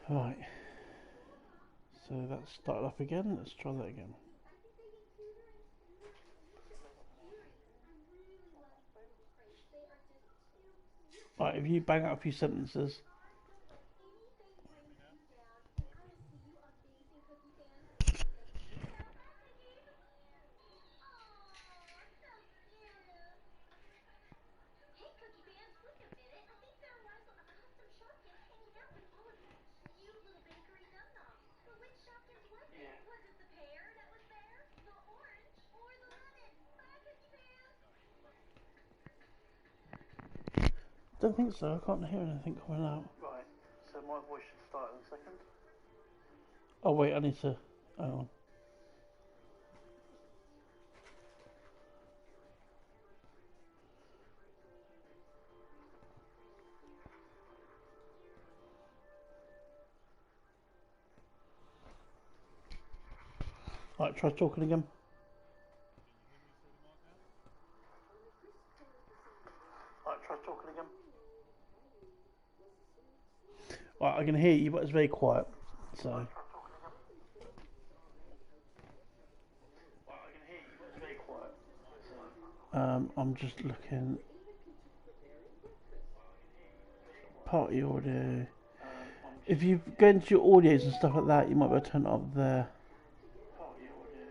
Right, so that's started up again. Let's try that again. Right, if you bang out a few sentences. Don't think so. I can't hear anything coming out. Right, so my voice should start in a second. Oh wait, I need to. Hang on. Right, try talking again. Right, try talking again. Right, I can hear you, but it's very quiet. So. Right, try talking again. Right, I can hear you, but it's very quiet. So. I'm just looking. Party audio. If you go into your audios and stuff like that, you might be able to turn it up there. Party audio.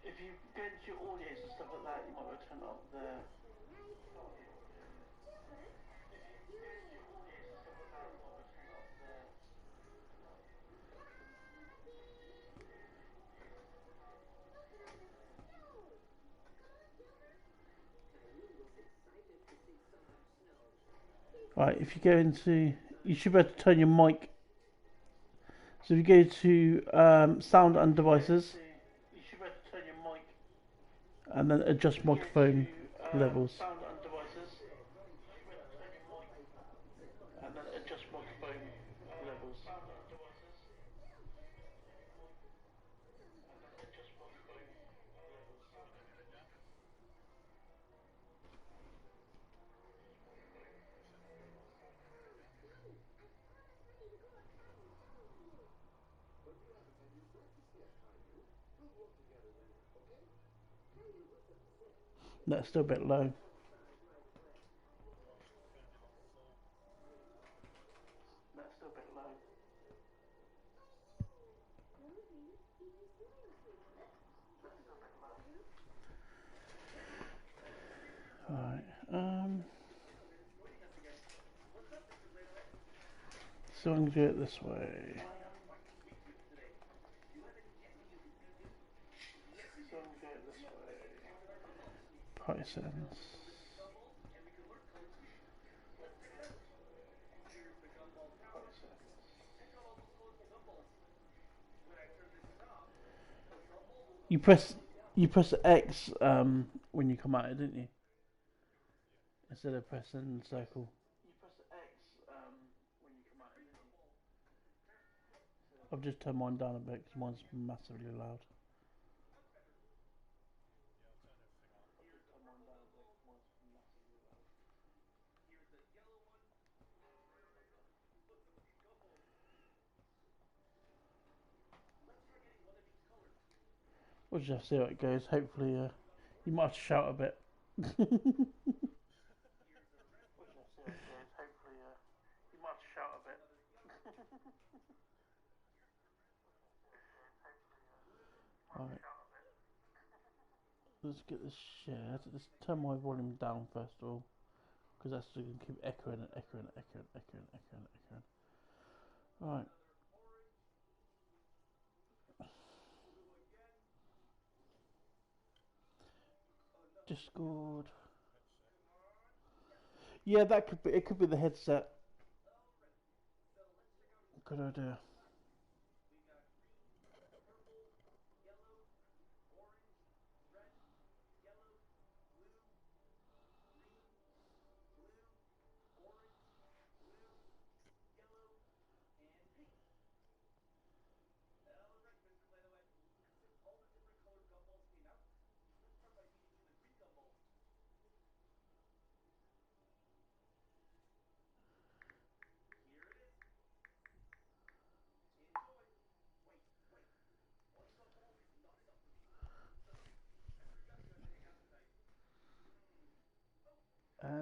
If you go into your audios and stuff like that, you might be able to turn it up there. Right, if you go into, you should be able to turn your mic. So if you go to sound and devices, You should be able to turn your mic. and then adjust microphone levels. Sound and devices. And then adjust microphone levels. That's still a bit low. That's still a bit low. Right. So I'm gonna do it this way. Pythons. You press you press X when you come out it, didn't you? Instead of pressing circle. You press X when you come out. I've just turned mine down a bit because mine's massively loud. We'll just see how it goes. Hopefully, you might have to shout a bit. Hopefully, you might have to shout a bit. Right. Let's get this shared. Let's turn my volume down first of all, because that's going to keep echoing and echoing and echoing, echoing, echoing, echoing. Right. Discord. Yeah, that could be. It could be the headset. Good idea.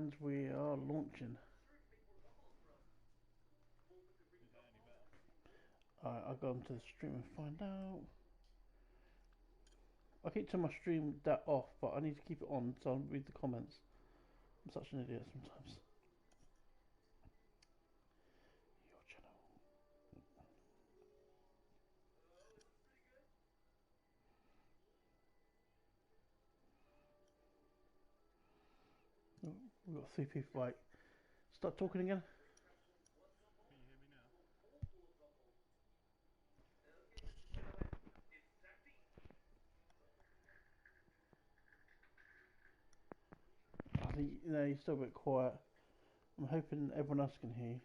And we are launching. Alright, I'll go onto the stream and find out. I keep turning my stream that off, but I need to keep it on so I'll read the comments. I'm such an idiot sometimes. Your channel. Oh, we've got 3 people. Right. Start talking again. I think you're still a bit quiet. I'm hoping everyone else can hear you.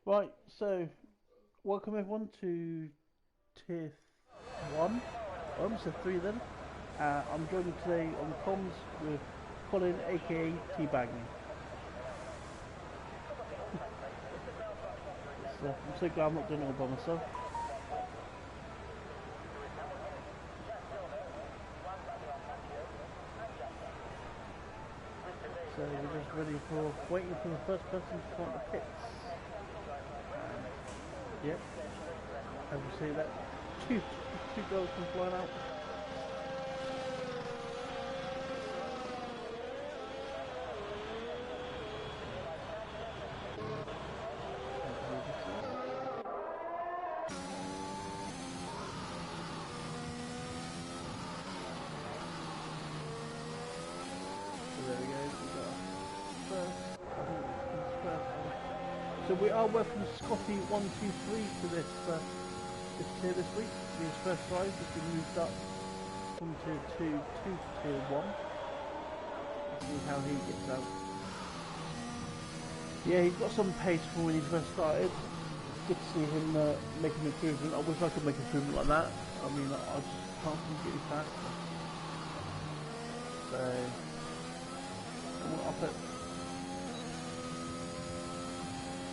Right, so welcome everyone to Tier 1. I almost said 3 then. I'm joined today on the comms with Colin, aka Teabagging. So I'm so glad I'm not doing it all by myself. So we're just ready for waiting for the first person to come out the pits. Yep. As you see that two girls come flying out. So we are welcoming Scotty123 to this tier this week. His first ride has been moved up from tier 2 to tier 1. Let's see how he gets out. Yeah, he's got some pace from when he first started. Good to see him make an improvement. I wish I could make an improvement like that. I mean, I just can't seem to get any faster. So, I'm going to up it.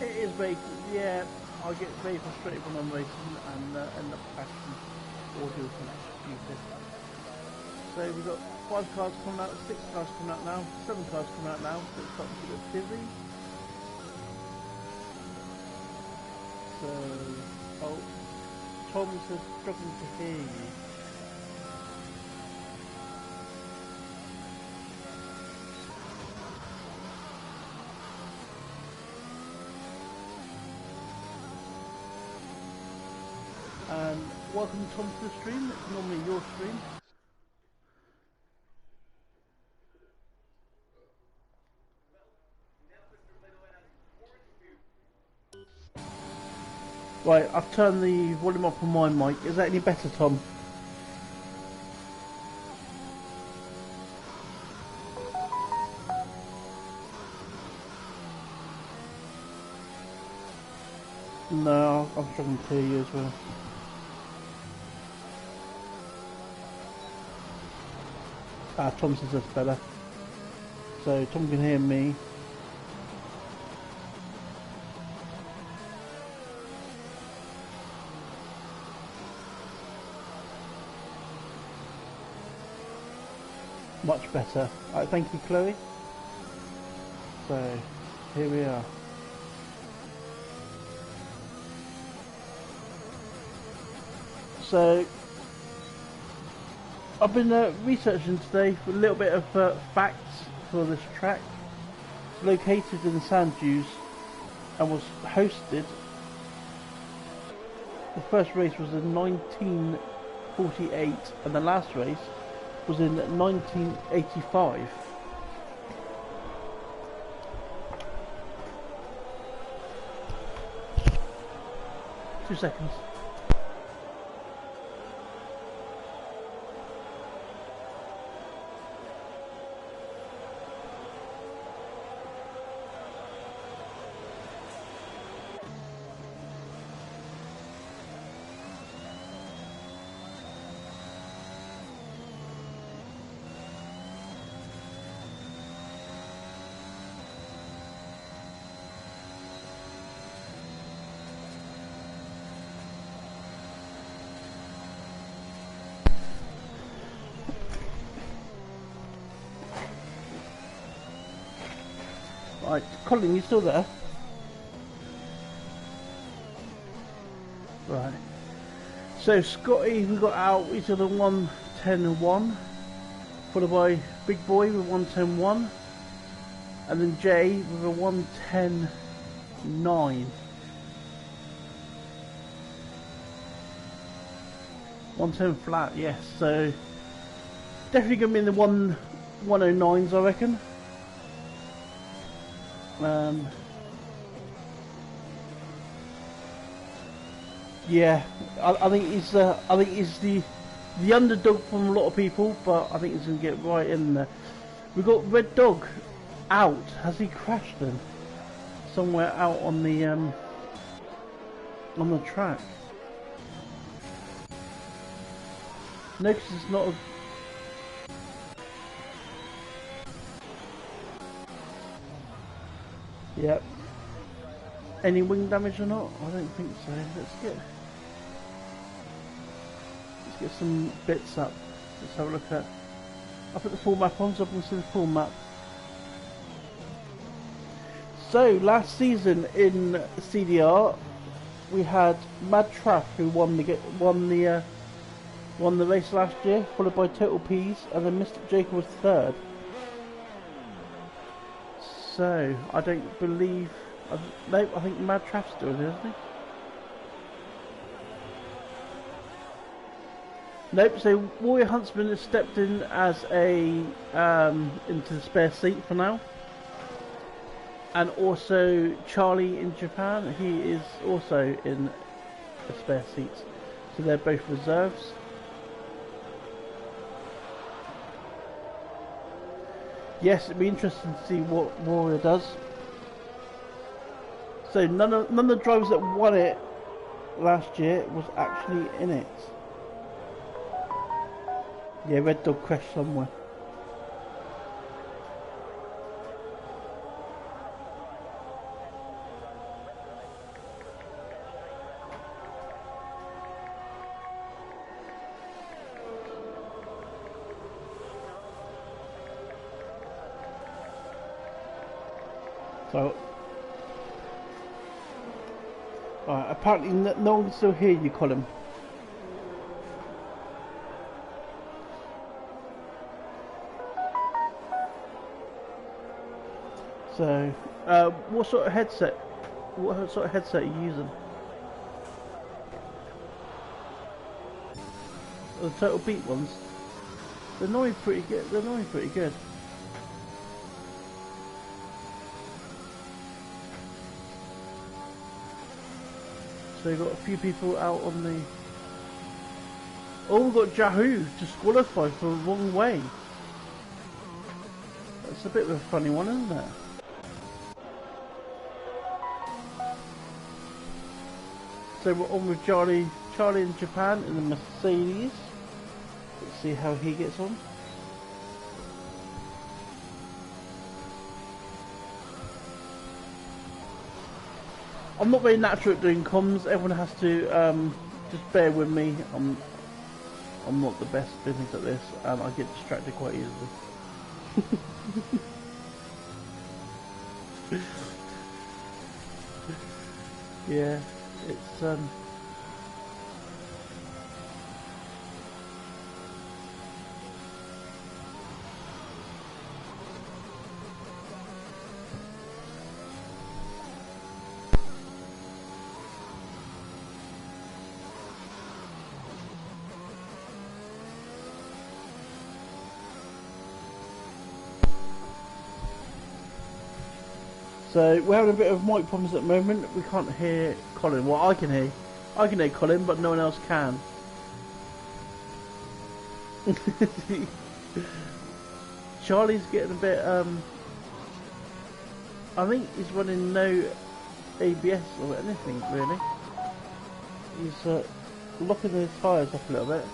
It is very, yeah, I get very frustrated when I'm racing and end up crashing or doing something stupid. So we've got 5 cars coming out, 6 cars coming out now, 7 cars coming out now, so it's starting to get busy. So, oh, Tom says struggling to hear you. And welcome Tom to the stream, it's normally your stream. Right, I've turned the volume up on my mic, is that any better, Tom? No, I'm struggling to hear you as well. Tom says that's better. So Tom can hear me. Much better. Alright, thank you, Chloe. So here we are. So I've been researching today for a little bit of facts for this track. It's located in Sand Dunes and was hosted. The first race was in 1948 and the last race was in 1985. Two seconds. Right, Colin, you still there? Right. So Scotty, we got out. He's on a 1:10.1, followed by Big Boy with 1:10.1, and then Jay with a 1:10.9. 1:10 flat, yes. So definitely gonna be in the 1:09s, I reckon. Yeah, I think he's the underdog from a lot of people, but I think he's gonna get right in there. We got Red Dog out. Has he crashed then? Somewhere out on the track. No, 'cause it's not. Yep. Any wing damage or not? I don't think so. Let's get some bits up. Let's have a look at. I'll put the full map on so I can see the full map. So last season in CDR, we had Mad Traff who won the race last year, followed by Total Peas, and then Mr. Jacob was third. So I don't believe. Nope, I think Mad Traff's doing it, isn't he? Nope. So Warrior Huntsman has stepped in as a into the spare seat for now, and also Charlie in Japan. He is also in the spare seats, so they're both reserves. Yes, it'd be interesting to see what Warrior does. So none of the drivers that won it last year was actually in it. Yeah, Red Dog crashed somewhere. So, apparently no one can still hear you, Colin. So, what sort of headset? What sort of headset are you using? The Total Beat ones. They're normally pretty good. They're normally pretty good. So you've got a few people out on the. Oh, we've got Yahoo disqualified for the wrong way. That's a bit of a funny one, isn't it? So we're on with Charlie in Japan in the Mercedes. Let's see how he gets on. I'm not very natural at doing comms. Everyone has to just bear with me. I'm not the best at things like this, and I get distracted quite easily. Yeah, it's so we're having a bit of mic problems at the moment. We can't hear Colin. Well, I can hear Colin, but no one else can. Charlie's getting a bit. I think he's running no ABS or anything really. He's locking his tyres up a little bit.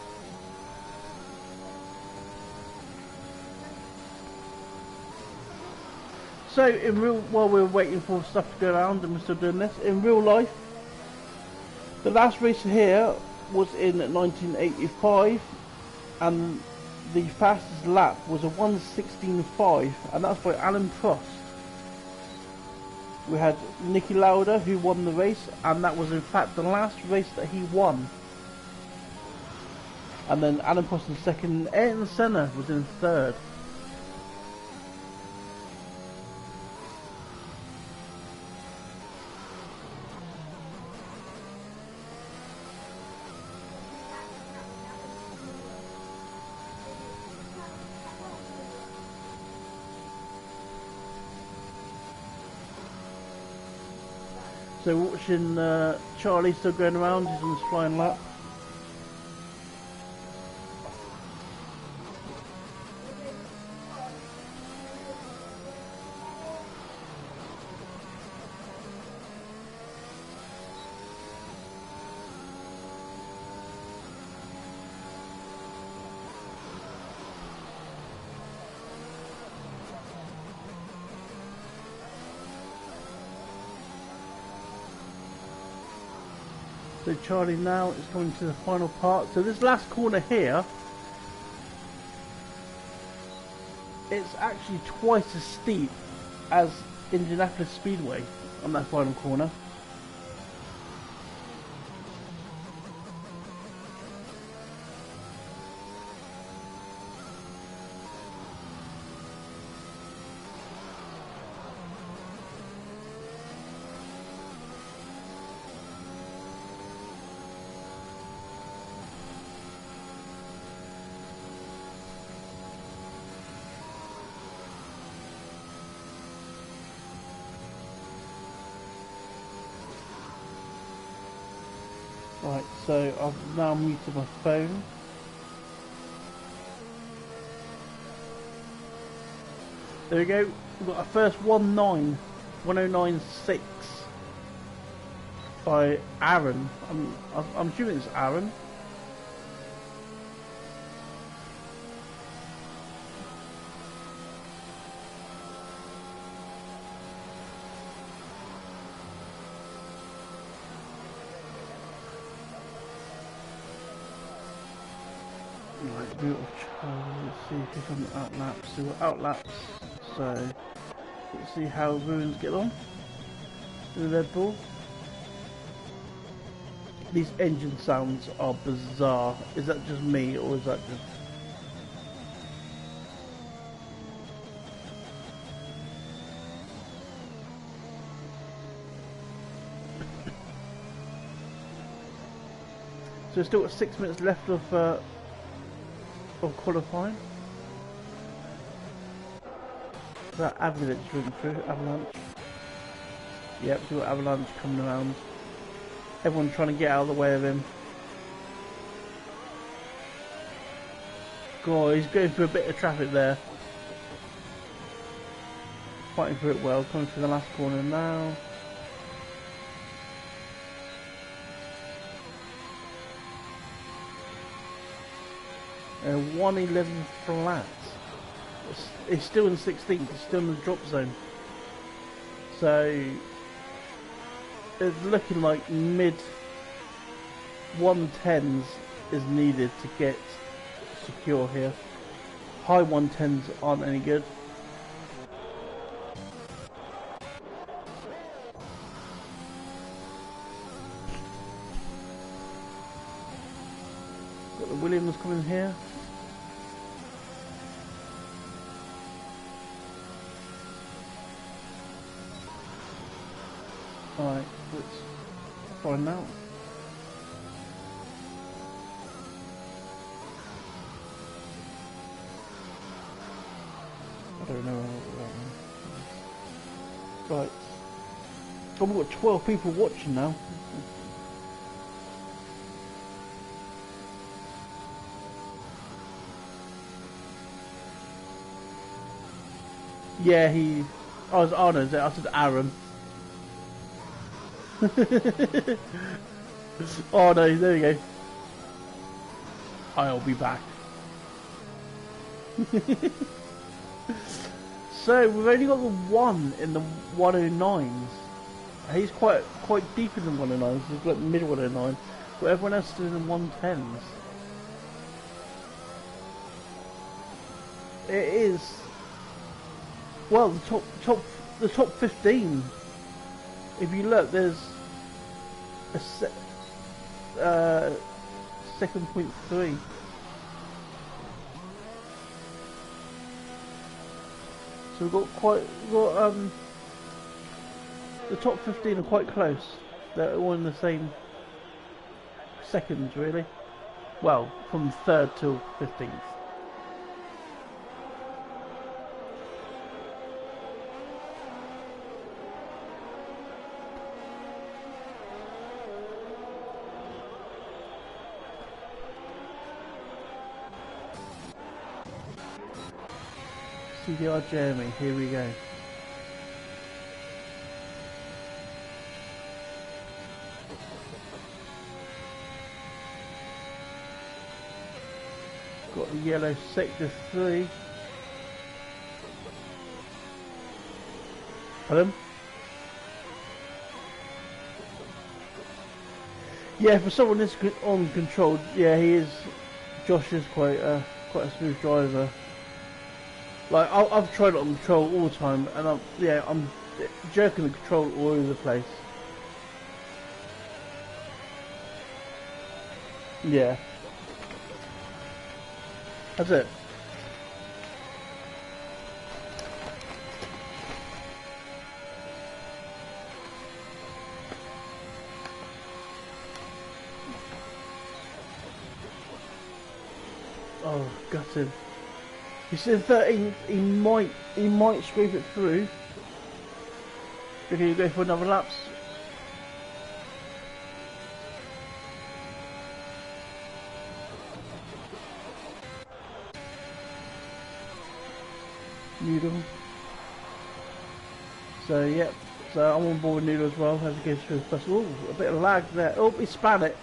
So while we're waiting for stuff to go around and we're still doing this, in real life, the last race here was in 1985, and the fastest lap was a 1:16.5, and that's by Alan Prost. We had Nicky Lauda who won the race, and that was in fact the last race that he won. And then Alan Prost in second, Ayrton Senna was in third. So watching Charlie still going around, he's on his flying lap. So Charlie now is coming to the final part. So this last corner here, it's actually twice as steep as Indianapolis Speedway on that final corner. Right, so I've now muted my phone. There we go. We've got our first 109.6 by Aaron. I'm assuming it's Aaron. Right, let's see if he's on the outlaps. So we're outlaps, so let's see how Ruins get on with the Red Bull. These engine sounds are bizarre. Is that just me, or is that just... So we've still got 6 minutes left of qualifying. That Avalanche moving through, Avalanche. Yep, we've got Avalanche coming around. Everyone trying to get out of the way of him. God, he's going through a bit of traffic there. Fighting through it well, coming through the last corner now. A 111 flat. It's still in 16th, it's still in the drop zone. So it's looking like mid 110s is needed to get secure here. High 110s aren't any good. Got the Williams coming here. Alright, let's find out. I don't know what that means. Right. Oh, we've got 12 people watching now. Yeah, he... Oh, no, I said Aaron. Oh no, there you go. I'll be back. So we've only got the one in the 109s. He's quite deep in the 109s. He's like mid 109, but everyone else is in the 110s. It is, well, the top 15 if you look, there's a second point 3. So the top 15 are quite close. They're all in the same seconds, really. Well, from 3rd till 15th. CDR Jeremy, here we go. Got the yellow sector 3. Pardon? Yeah, for someone this uncontrolled, yeah, he is. Josh is quite a smooth driver. Like I've tried it on control all the time, and I'm jerking the control all over the place. Yeah, that's it. Oh, gutted. He's in 13th. He might scrape it through. Can you go for another laps? Noodle. So yep. So I'm on board with Noodle as well as he goes through his first. Oh, a bit of lag there. Oh, he span it.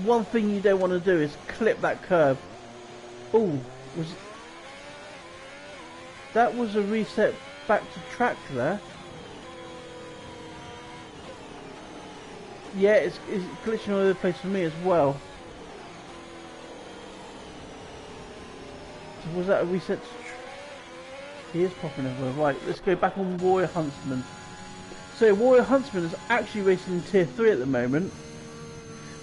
One thing you don't want to do is clip that curb. Oh, that was a reset back to track there. Yeah, it's glitching all over the place for me as well. So was that a reset? He is popping everywhere. Right, let's go back on Warrior Huntsman. So Warrior Huntsman is actually racing in Tier 3 at the moment.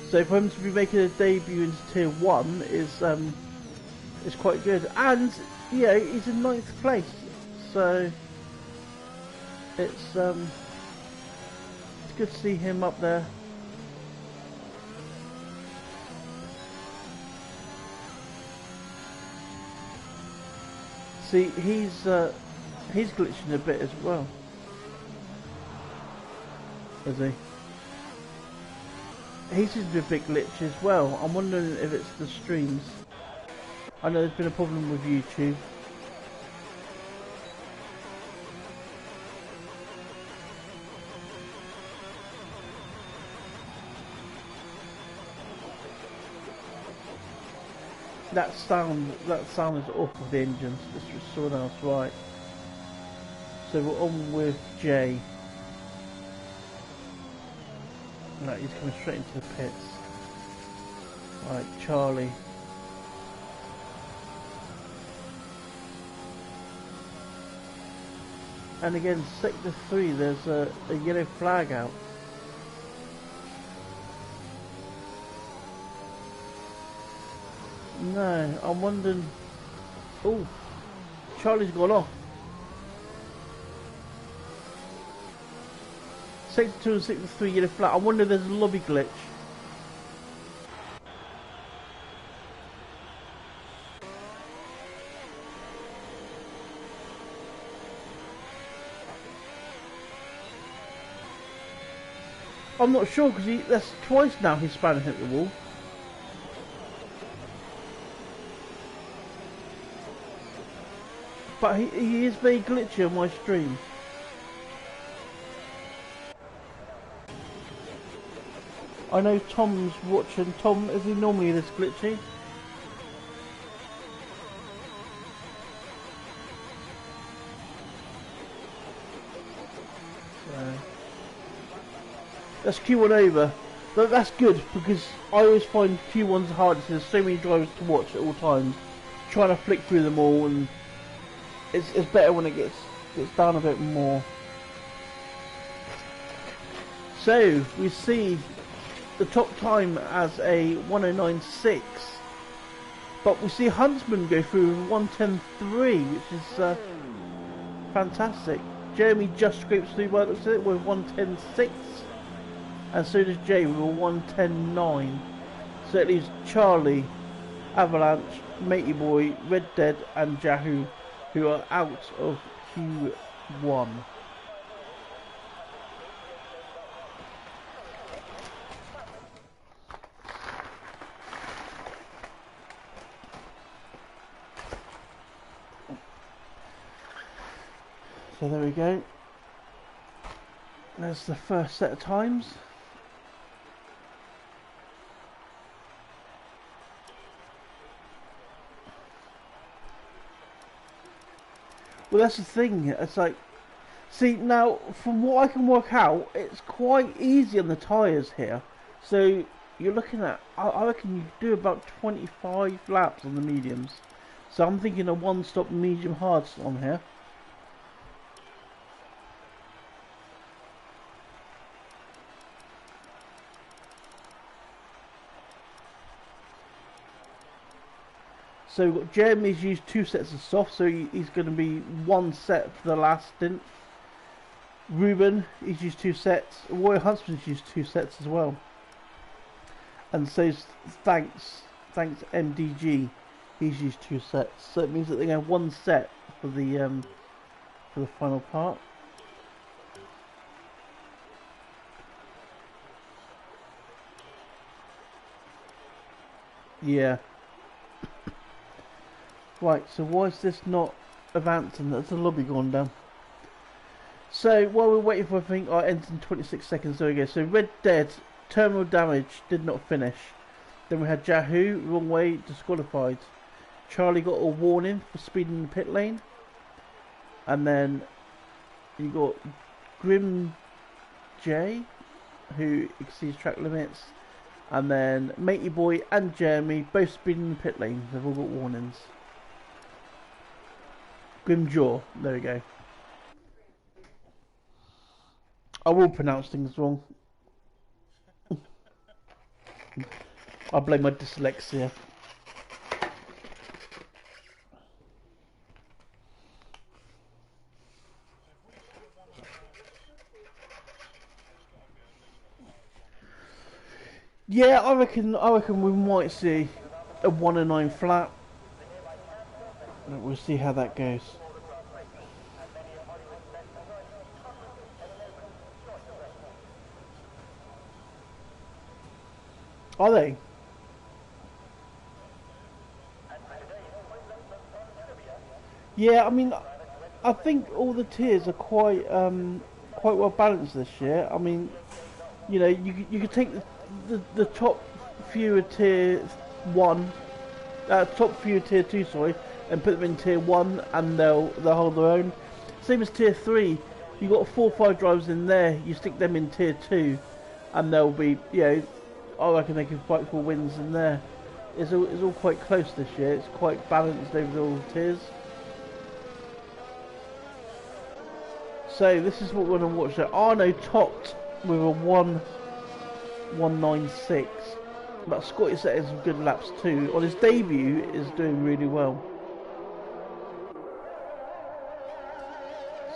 So for him to be making a debut into Tier 1 is quite good. And yeah, he's in 9th place. So it's good to see him up there. See, he's glitching a bit as well. Is he? He seems to be a big glitch as well. I'm wondering if it's the streams. I know there's been a problem with YouTube. That sound is off of the engines. Let's just sort out right. So we're on with Jay. Right, he's coming straight into the pits. Right, Charlie. And again, Sector 3, there's a yellow flag out. No, I'm wondering... Oh, Charlie's gone off. Sector 2 and Sector 3 yellow flag. I wonder if there's a lobby glitch. I'm not sure because that's twice now he's span hit the wall. But he is very glitchy on my stream. I know Tom's watching. Tom, is he normally this glitchy? That's Q1 over. But that's good because I always find Q1's hard. There's so many drivers to watch at all times. Trying to flick through them all, and it's better when it gets down a bit more. So we see the top time as a 109.6, but we see Huntsman go through 110.3, which is fantastic. Jeremy just scrapes through by the looks of it with 110.6, and so does Jay with a 110.9. So it leaves Charlie, Avalanche, Matey Boy, Red Dead and Yahoo, who are out of Q1. So there we go. There's the first set of times. Well, that's the thing. It's like, see, now from what I can work out, it's quite easy on the tyres here. So you're looking at, I reckon you do about 25 laps on the mediums. So I'm thinking a one-stop medium hards on here. So we've got Jeremy's used 2 sets of soft, so he's going to be 1 set for the last stint. Ruben, he's used 2 sets. Roy Huntsman's used 2 sets as well. And so thanks MDG, he's used 2 sets. So it means that they have 1 set for the final part. Yeah. Right, so why is this not advancing? That's the lobby gone down. So while we're waiting for everything, it ends in 26 seconds. There we go. So Red Dead, terminal damage, did not finish. Then we had Yahoo, wrong way, disqualified. Charlie got a warning for speeding in the pit lane. And then you got Grim J, who exceeds track limits. And then Matey Boy and Jeremy, both speeding in the pit lane. They've all got warnings. Grimjaw, there we go. I will pronounce things wrong. I blame my dyslexia. Yeah, I reckon we might see a 109 flat. We'll see how that goes. Are they? Yeah, I mean, I think all the tiers are quite well balanced this year. I mean, you know, you could take the top few of tier 1, top few of tier 2, sorry, and put them in tier 1, and they'll hold their own. Same as tier 3, you got 4 or 5 drivers in there. You stick them in tier 2, and they'll be, you know, I reckon they can fight for wins in there. It's all quite close this year. It's quite balanced over all the tiers. So this is what we're going to watch. So Arno topped with a 1:196, but Scotty set in some good laps too. On his debut, is doing really well.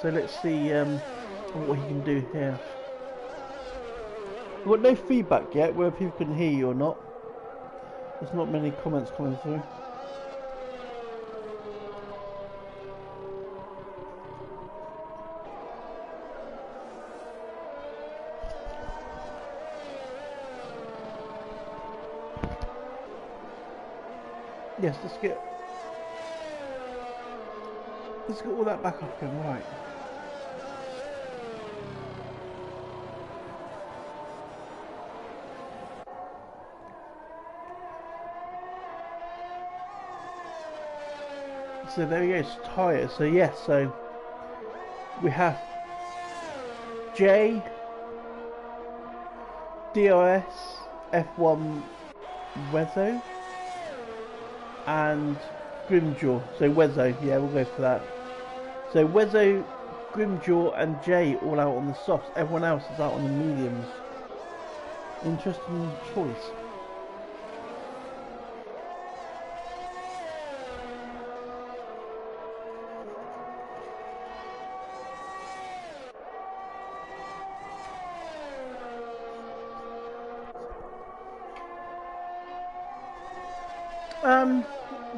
So let's see what he can do here. We've got no feedback yet, whether people can hear you or not. There's not many comments coming through. Yes, let's get all that back up again, right. So there we go, it's tyres. So yes, so we have J, DRS, F1 Wezo, and Grimjaw. So Wezo, yeah, we'll go for that. So Wezo, Grimjaw and Jay all out on the softs. Everyone else is out on the mediums. Interesting choice.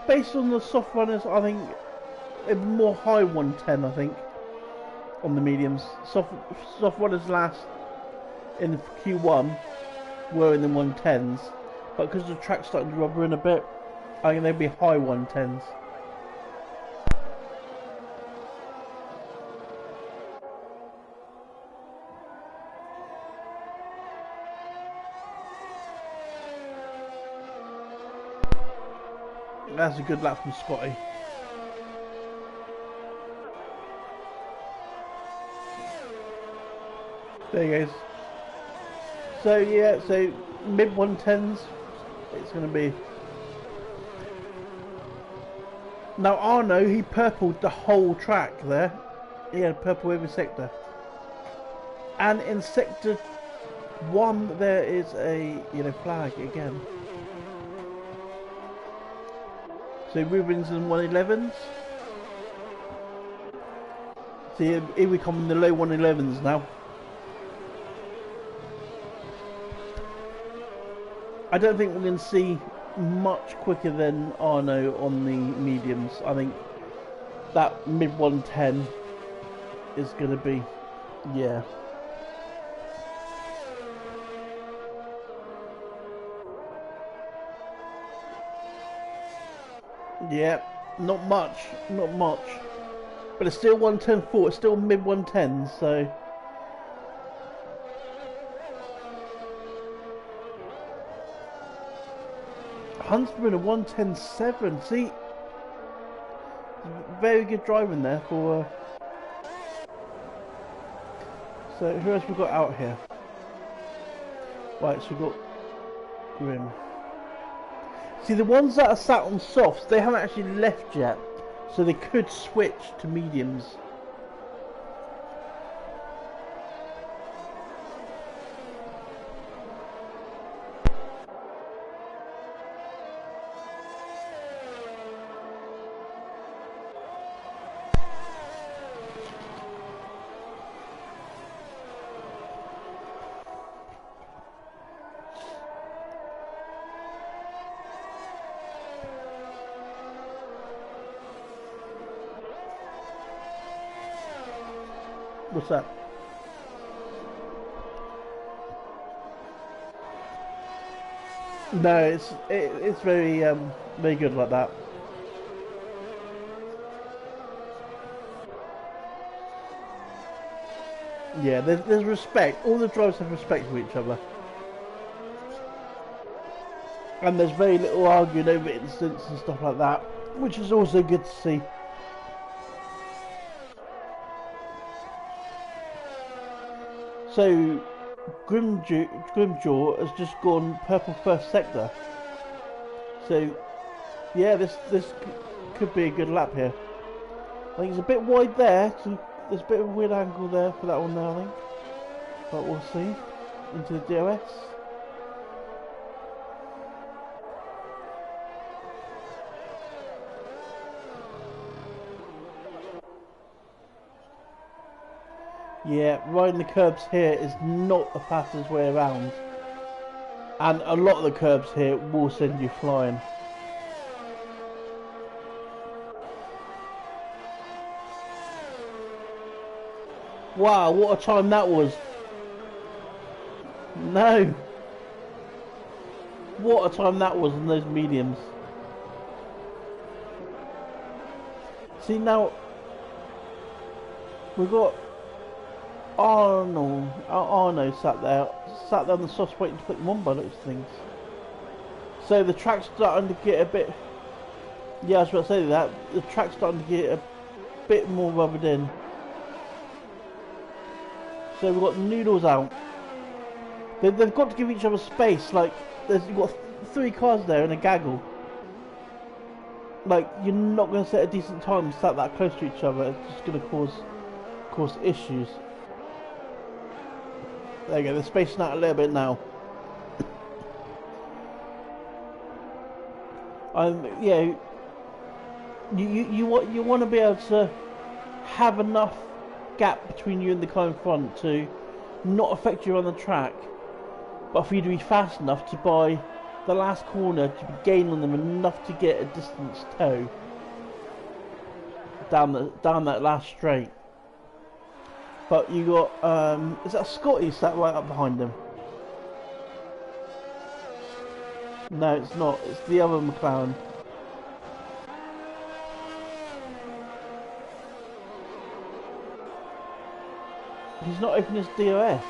Based on the soft runners, I think it'd be more high 110. I think on the mediums. Soft runners last in Q1 were in the 110s, but because the track's starting to rubber in a bit, I think they'd be high 110s. That's a good lap from Scotty. There he goes. So yeah, so mid 110s, it's going to be. Now Arno, he purpled the whole track there. He had purple every sector. And in sector 1 there is a yellow flag again. So Rubens and 111s. See, here we come in the low 111s now. I don't think we're going to see much quicker than Arno on the mediums. I think that mid 110 is going to be, yeah. Yeah, not much, but it's still 110.4. It's still mid 110s, so. Huntsman a 110.7. See, very good driving there for. So who else we got out here? Right, so we've got Grim. See, the ones that are sat on softs, they haven't actually left yet, so they could switch to mediums. What's that? No, it's very very good like that. Yeah, there's respect. All the drivers have respect for each other, and there's very little arguing over incidents and stuff like that, which is also good to see. So, Grimjaw has just gone purple first sector. So, yeah, this could be a good lap here. I think it's a bit wide there, so there's a bit of a weird angle there for that one now, I think. But we'll see. Into the DRS. Yeah, riding the curbs here is not the fastest way around. And a lot of the curbs here will send you flying. Wow, what a time that was. No. What a time that was in those mediums. See, now we've got Arno sat there on the softs waiting to put them on by those things. So the track's starting to get a bit. Yeah, I was about to say that. The track's starting to get a bit more rubbered in. So we've got Noodles out. They've got to give each other space. Like, you've got 3 cars there in a gaggle. Like, you're not going to set a decent time sat that close to each other. It's just going to cause issues. There you go, they're spacing out a little bit now. Yeah, you want to be able to have enough gap between you and the car in front to not affect you on the track, but for you to be fast enough to by the last corner to be gaining on them enough to get a distance tow down that last straight. But you got is that Scotty sat right up behind him? No, it's not. It's the other McLaren. He's not opened his DOS.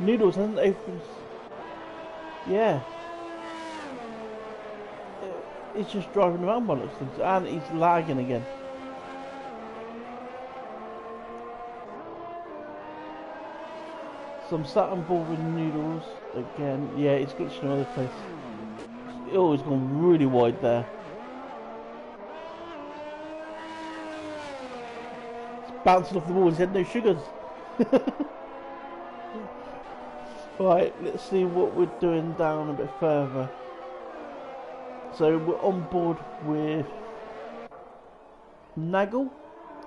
Noodles hasn't opened. Yeah. He's just driving around by looks things, and he's lagging again. So I'm sat on board with Noodles again. Yeah, he's glitching all over the place. Oh, he's gone really wide there. It's bouncing off the wall. He said no sugars. Right, let's see what we're doing down a bit further. So we're on board with Nagel,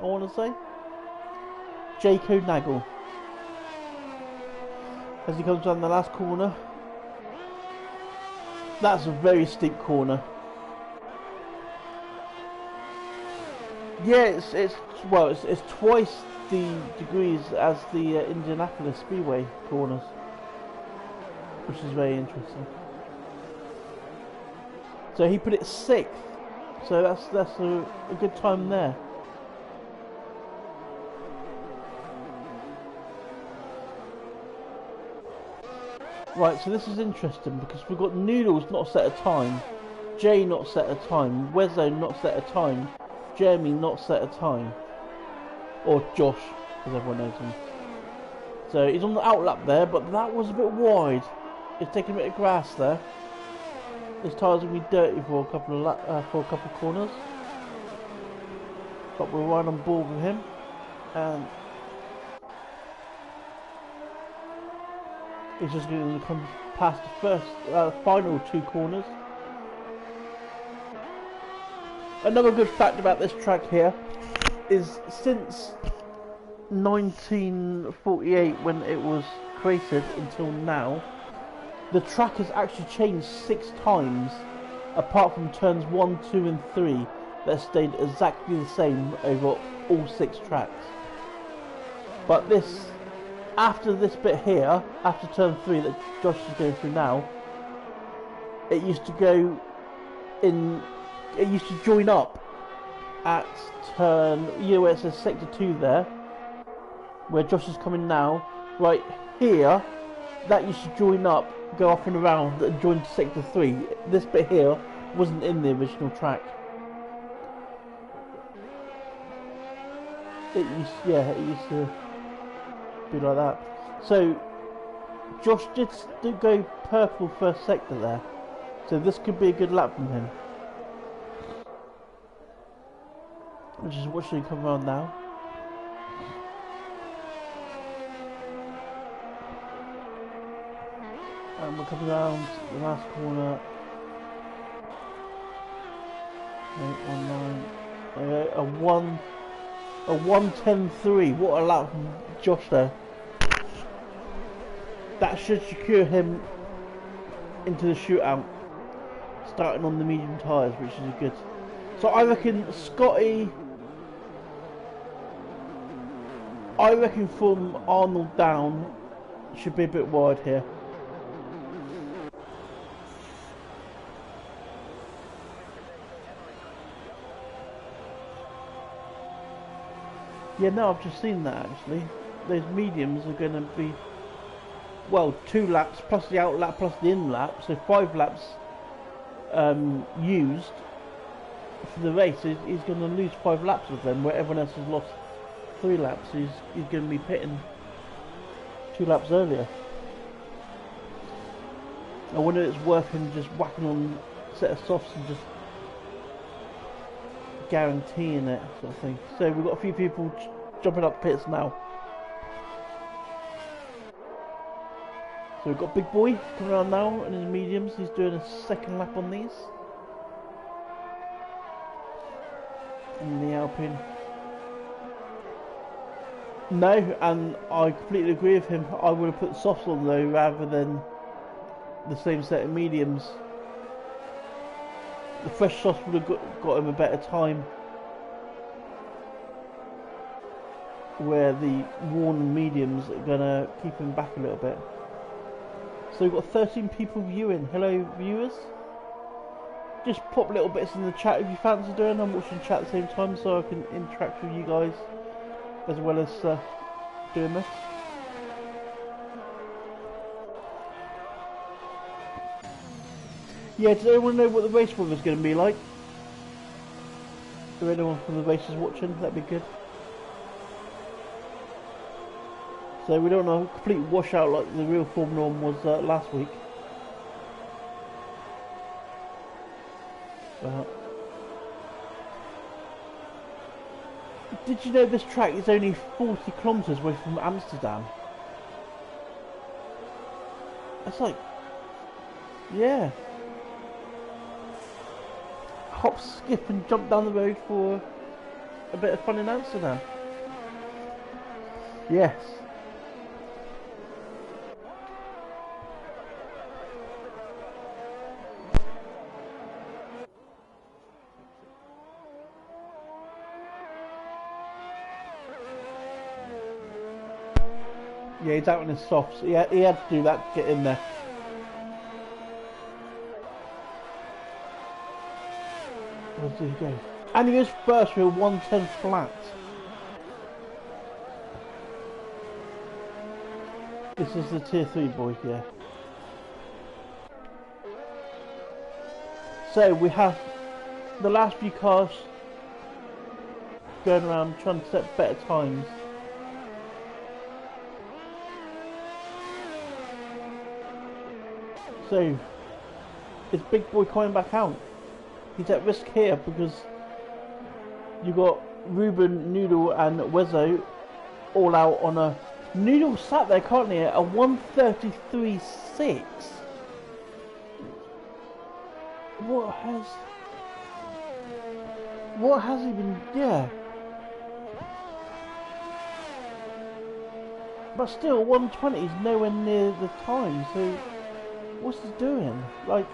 I want to say. Jaco Nagel. As he comes down the last corner. That's a very steep corner. Yeah, it's twice the degrees as the Indianapolis Speedway corners, which is very interesting. So he put it 6th, so that's a good time there. Right, so this is interesting because we've got Noodles not set a time, Jay not set a time, Wezzo not set a time, Jeremy not set a time, or Josh, as everyone knows him. So he's on the outlap there, but that was a bit wide. He's taking a bit of grass there. His tyres will be dirty for a couple of corners, but we're right on board with him, and he's just going to come past the final 2 corners. Another good fact about this track here is since 1948, when it was created, until now, the track has actually changed 6 times, apart from turns 1, 2 and 3 that stayed exactly the same over all 6 tracks. But this, after this bit here, after turn 3 that Josh is going through now, it used to go in, it used to join up at turn, you know where it says sector 2 there, where Josh is coming now, right here, that used to join up, go off and around and join to sector 3. This bit here wasn't in the original track. It used to be like that. So Josh did go purple first sector there, so this could be a good lap from him. Which is what should come around now. And we're coming around the last corner. 819. A 1:10.3. What a lap from Josh there. That should secure him into the shootout, starting on the medium tyres, which is good. So I reckon Scotty. I reckon from Arnold down should be a bit wide here. Yeah, no, I've just seen that actually. Those mediums are going to be, well, 2 laps plus the out lap plus the in lap, so 5 laps used for the race. He's going to lose 5 laps of them, where everyone else has lost 3 laps. He's going to be pitting 2 laps earlier. I wonder if it's worth him just whacking on a set of softs and just guaranteeing it, sort of thing. So we've got a few people jumping up pits now. So we've got Big Boy coming around now in his mediums. He's doing a second lap on these. in the Alpine. No, and I completely agree with him. I would have put softs on though rather than the same set of mediums. The fresh softs would have got him a better time, where the worn mediums are gonna keep him back a little bit. So we've got 13 people viewing. Hello viewers. Just pop little bits in the chat if you fancy doing. I'm watching chat at the same time so I can interact with you guys as well as doing this. Yeah, does anyone know what the race weather is going to be like? If anyone from the race is watching, that'd be good. So we don't know, a complete washout like the real Formula 1 was last week. Did you know this track is only 40 kilometres away from Amsterdam? That's like, yeah. Hop, skip and jump down the road for a bit of fun in Amsterdam. Yes. Yeah, he's out on his softs. He had to do that to get in there. Where did he go? And he goes first with a 110 flat. This is the tier 3 boy here. So we have the last few cars going around trying to set better times. So, is Big Boy coming back out? He's at risk here because you got Ruben, Noodle and Wezzo all out on a... Noodle sat there currently at a 1:33.6. What has he been... Yeah. But still, 120 is nowhere near the time, so... What's he doing? Like...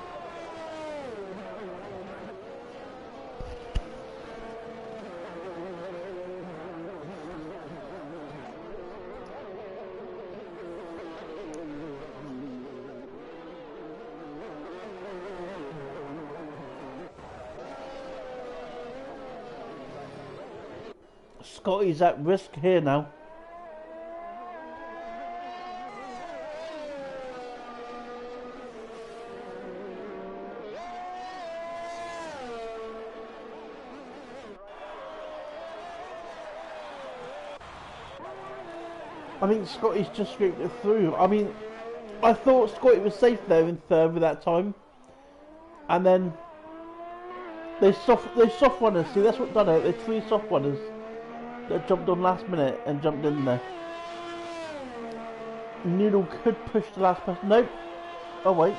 Scotty's at risk here now. I think Scotty's just scraped it through. I mean, I thought Scotty was safe there in third with that time. And then they soft runners. See, that's what done it. There's 3 soft runners that jumped on last minute and jumped in there. Noodle could push the last person. Nope. Oh wait.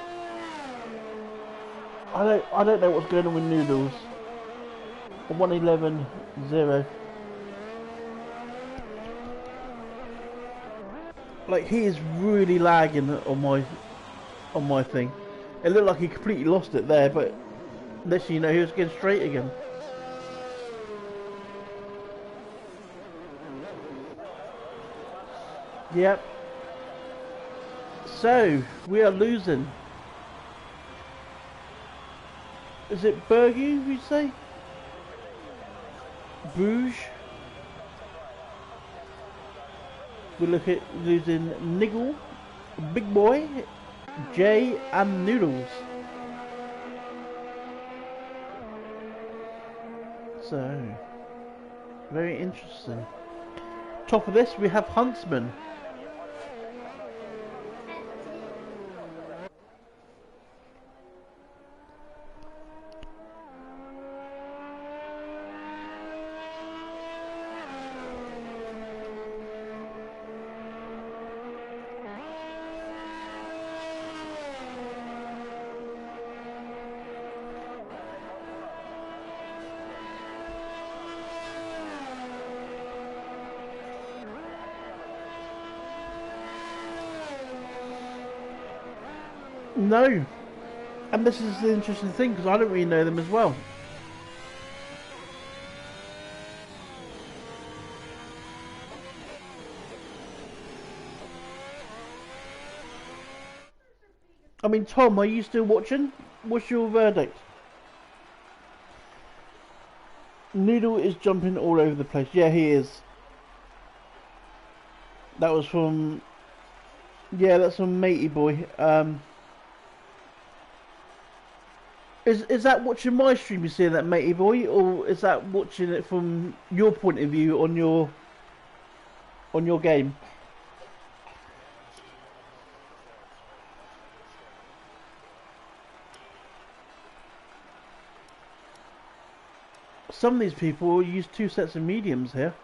I don't know what's going on with Noodles. 1:11.0. Like, he is really lagging on my thing. It looked like he completely lost it there, but next thing you know, he was getting straight again. Yep. So we are losing. Is it Bergie, we say? Bruges. We look at losing Niggle, Big Boy, Jay and Noodles. So, very interesting. Top of this we have Huntsman. No. And this is the interesting thing, because I don't really know them as well. I mean, Tom, are you still watching? What's your verdict? Noodle is jumping all over the place. Yeah, he is. That was from... Yeah, that's from Matey Boy. Is that watching my stream you're seeing that, Matey Boy? Or is that watching it from your point of view on your game? Some of these people use 2 sets of mediums here.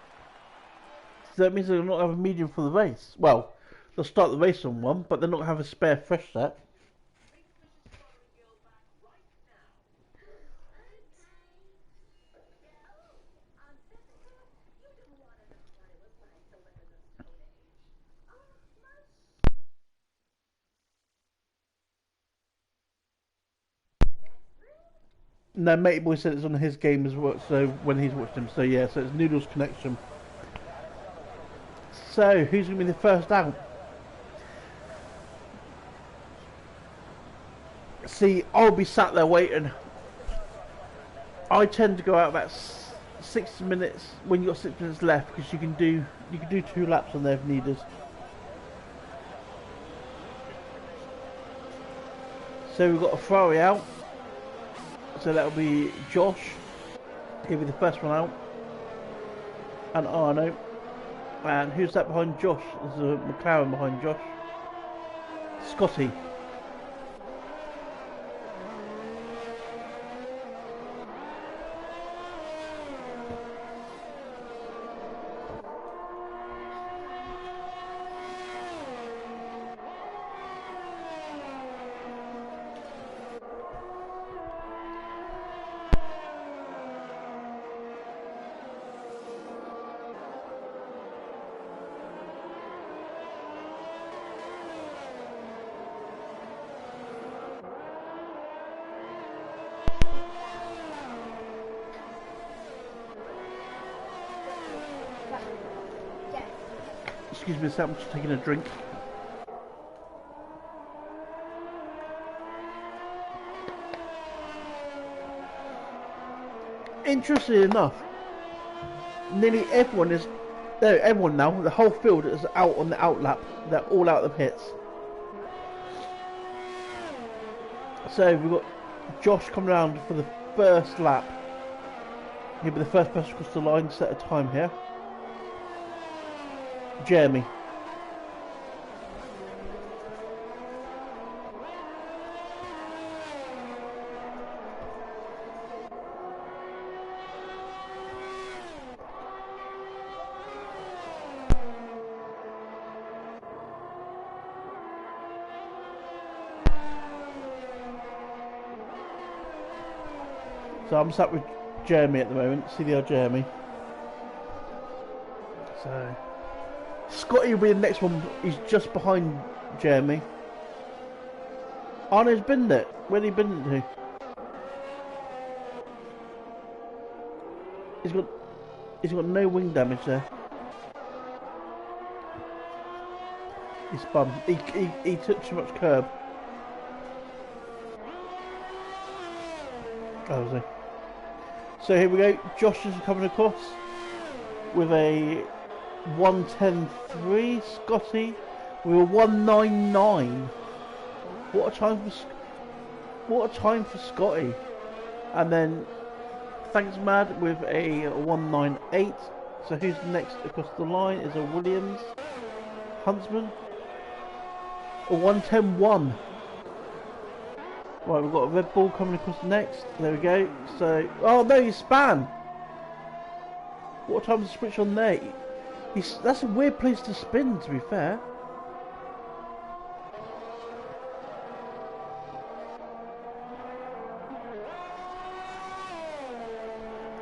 So that means they'll not have a medium for the race. Well, they'll start the race on one, but they'll not have a spare fresh set. No, Matey Boy said it's on his game as well, so when he's watched him. So yeah, so it's Noodles Connection. So, who's going to be the first out? See, I'll be sat there waiting. I tend to go out about 6 minutes when you've got 6 minutes left, because you can do 2 laps on there if needed. So we've got a Ferrari out. So that'll be Josh. He'll be the first one out. And Arno. And who's that behind Josh? There's a McLaren behind Josh. Scotty. Excuse me a second, I'm just taking a drink. Interestingly enough, nearly everyone is... No, everyone now, the whole field is out on the outlap. They're all out of the pits. So we've got Josh coming around for the first lap. He'll be the first person across the line, set a time here. Jeremy. So I'm sat with Jeremy at the moment. See the old Jeremy. So Scotty will be the next one. He's just behind Jeremy. Arno's been there. Where'd he been to? He's got no wing damage there. He's spun. He took too much curb. Oh, was he? So here we go. Josh is coming across with a 1:10.3. Scotty with a 1:99. What a time for Scotty. And then Thanks Mad with a 1:98. So who's next across the line is a Williams Huntsman. A 1:10.1. Right, we've got a Red Bull coming across next. There we go. So, oh no, you span. What time to switch on there? That's a weird place to spin, to be fair.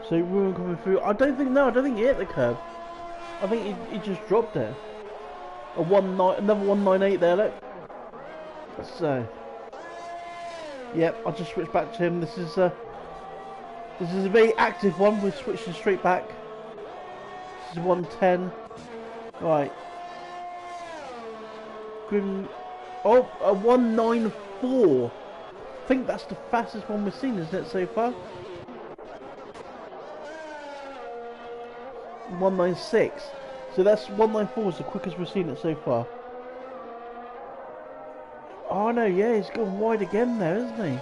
So Ruin coming through. I don't think he hit the curb. I think he just dropped it. Another 1:98 there, look. So Yep, I'll just switch back to him. This is a very active one. We're switching straight back. This is 110. Right. Grim. Oh, a 194. I think that's the fastest one we've seen, isn't it, so far? 196. So that's 194 is the quickest we've seen it so far. Oh no, yeah, he's gone wide again there, isn't he?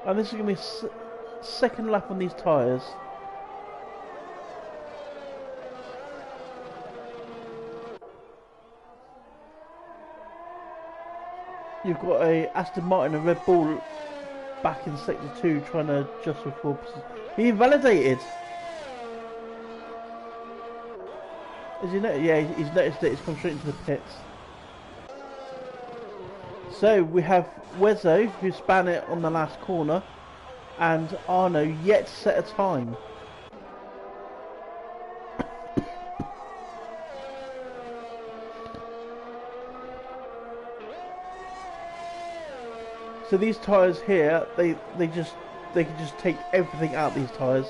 And this is going to be second lap on these tyres. You've got a Aston Martin and Red Bull back in sector 2 trying to adjust for full position. He invalidated! Is he yeah, he's noticed that he's come straight into the pits. So we have Wezzo, who span it on the last corner, and Arno yet to set a time. So these tyres here, they can just take everything out of these tyres.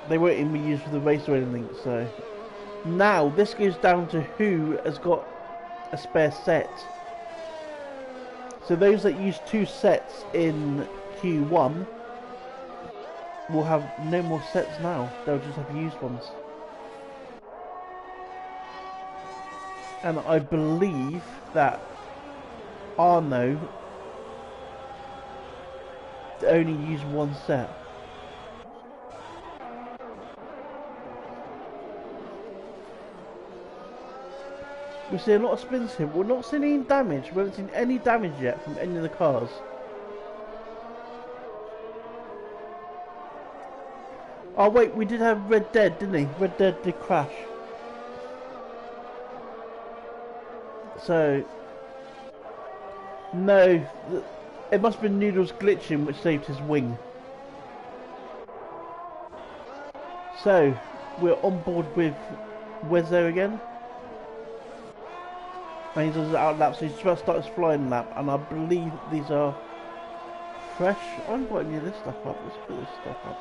They won't even be used for the race or anything, so... Now, this goes down to who has got a spare set. So those that use 2 sets in Q1 will have no more sets now. They'll just have used ones. And I believe that Arno only use 1 set. We see a lot of spins here. We're not seeing any damage. We haven't seen any damage yet from any of the cars. Oh wait, we did have Red Dead, didn't he? Red Dead did crash. So... No, it must have been Noodles glitching which saved his wing. So, we're on board with Wezzo again. And he does his out lap, so he's about to start his flying lap, and I believe these are fresh. I haven't got any of this stuff up. Let's put this stuff up.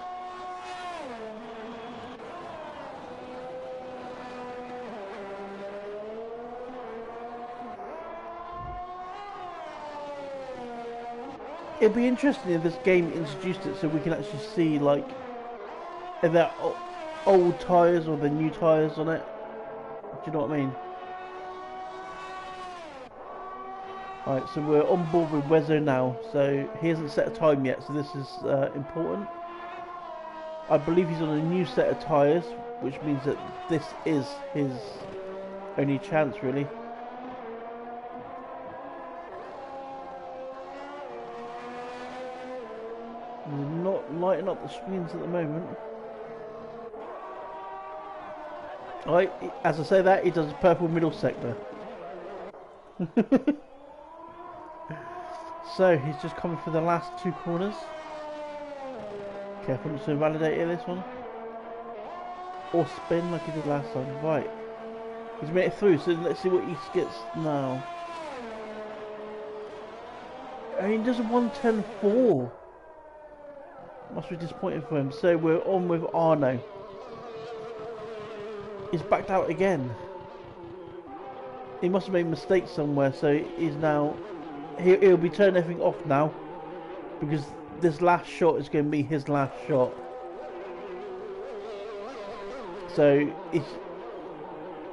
It'd be interesting if this game introduced it so we can actually see, like, if they're old tyres or the new tyres on it. Do you know what I mean? Alright, so we're on board with Wezzo now, so he hasn't set a time yet, so this is important. I believe he's on a new set of tyres, which means that this is his only chance, really. We're not lighting up the screens at the moment. Alright, as I say that, he does a purple middle sector. So, he's just coming for the last 2 corners. Careful not to invalidate here, this one. Or spin like he did last time. Right. He's made it through, so let's see what he gets now. And he does a 110.4. Must be disappointing for him. So, we're on with Arno. He's backed out again. He must have made a mistake somewhere, so he's now... He'll be turning everything off now, because this last shot is going to be his last shot. So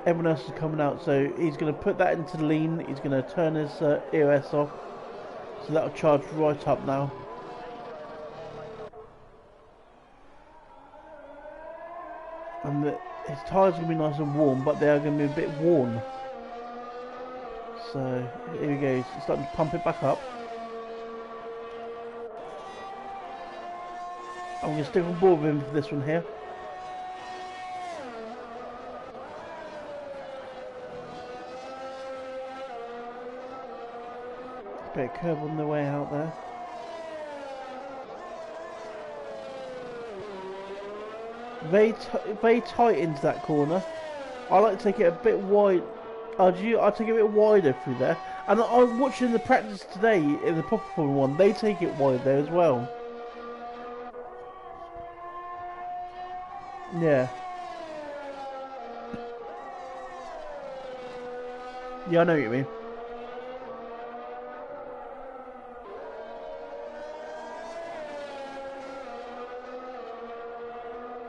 everyone else is coming out, so he's going to put that into lean. He's going to turn his EOS off, so that'll charge right up now. And his tyres are going to be nice and warm, but they are going to be a bit worn. So, here he goes, he's starting to pump it back up. I'm going to stick on board with him for this one here. Bit of curve on the way out there. Very tight into that corner. I like to take it a bit wide. Oh, do you? I take it a bit wider through there. And I'm watching the practice today in the Proper Formula One. They take it wide there as well. Yeah. Yeah, I know what you mean.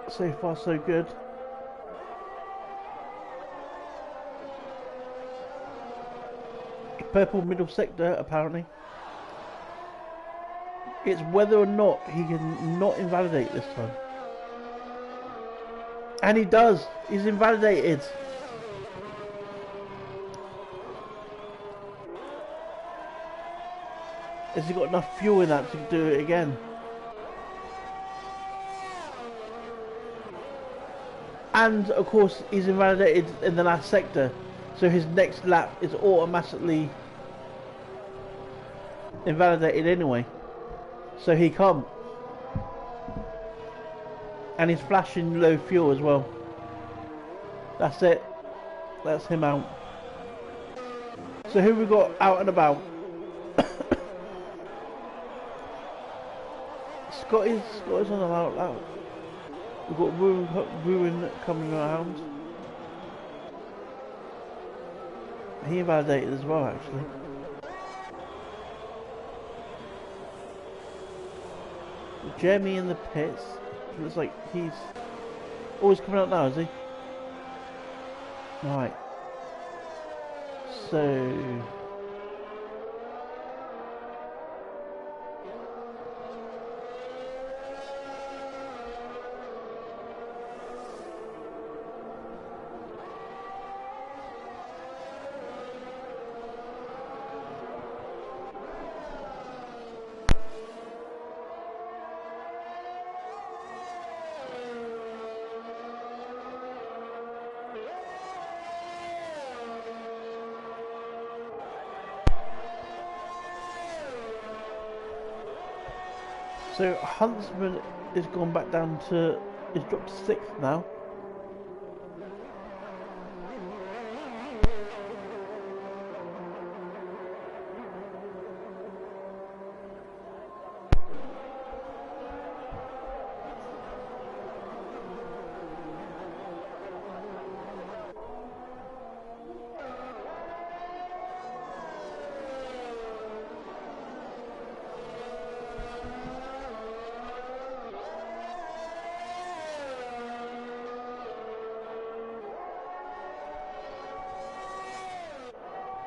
So far, so good. Purple middle sector, apparently. It's whether or not he can not invalidate this time. And he does. He's invalidated. Has he got enough fuel in that to do it again? And of course he's invalidated in the last sector, so his next lap is automatically invalidated anyway, so he can't. And he's flashing low fuel as well. That's it. That's him out. So who we got out and about? Scotty's on the out. We've got Ruin coming around. He invalidated as well, actually. Jeremy in the pits. It looks like he's always coming out now, is he? Right. So Huntsman is gone back down to, is dropped to 6th now.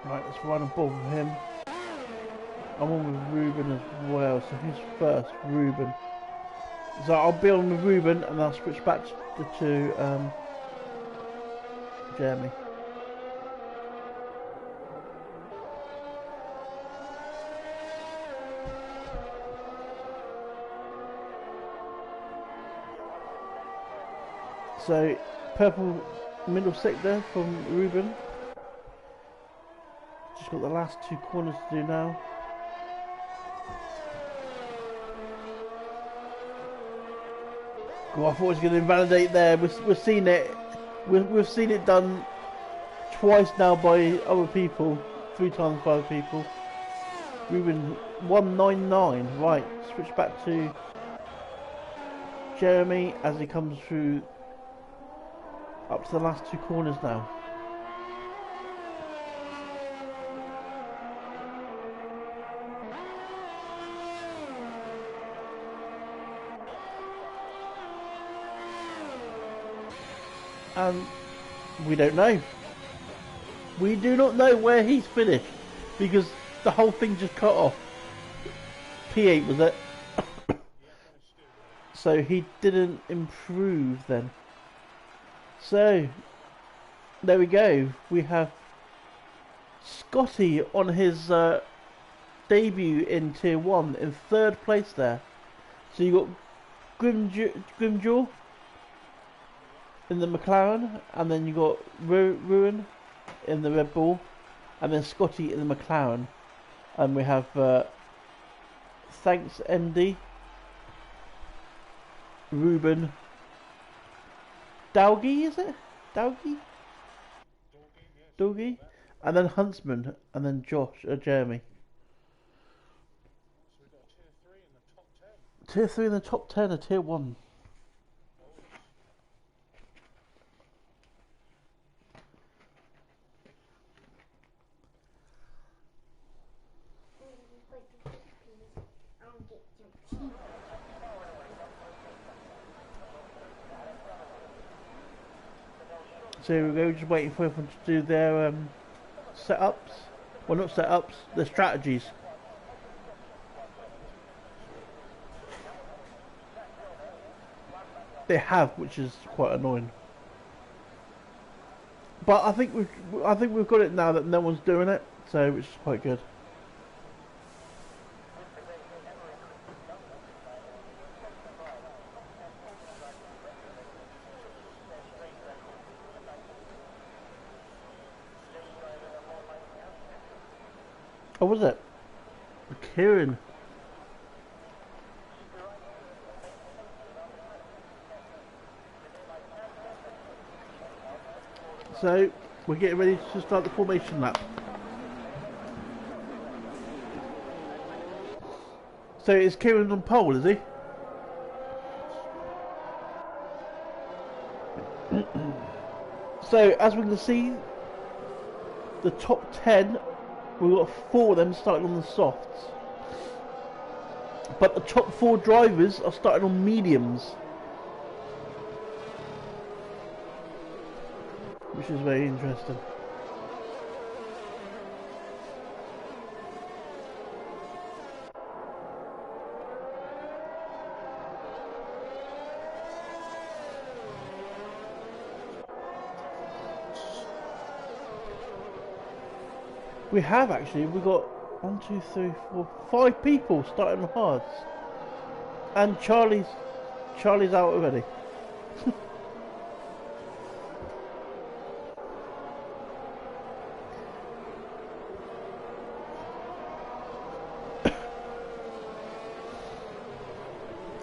Right, let's run a ball with him. I'm on with Ruben as well, so who's first? Ruben. So I'll be on with Ruben and I'll switch back to Jeremy. So purple middle sector from Ruben. Just got the last 2 corners to do now. God, I thought I was going to invalidate there. We've seen it. We've seen it done twice now by other people, 3 times by other people. Ruben 199. Right, switch back to Jeremy as he comes through up to the last 2 corners now. And we don't know. We do not know where he's finished because the whole thing just cut off. P8 was it? So he didn't improve then. So there we go. We have Scotty on his debut in Tier 1 in 3rd place there. So you got Grimjaw in the McLaren, and then you got Ruin in the Red Bull, and then Scotty in the McLaren, and we have Thanks MD, Ruben, Dowgie, is it? Dowgie? Doggy? and then Huntsman, and then Jeremy. So we've got a tier 3 in the top 10. Tier 3 in the top 10, a tier 1. So here we go, just waiting for everyone to do their setups. Well, not setups, their strategies. They have, which is quite annoying. But I think we've got it now that no one's doing it, so which is quite good. Oh, was it? Kieran. So, we're getting ready to start the formation lap. So, is Kieran on pole, is he? So, as we can see, the top 10, we've got 4 of them starting on the softs. But the top 4 drivers are starting on mediums. Which is very interesting. We have actually, we've got 1, 2, 3, 4, 5 people starting on hards. And Charlie's out already.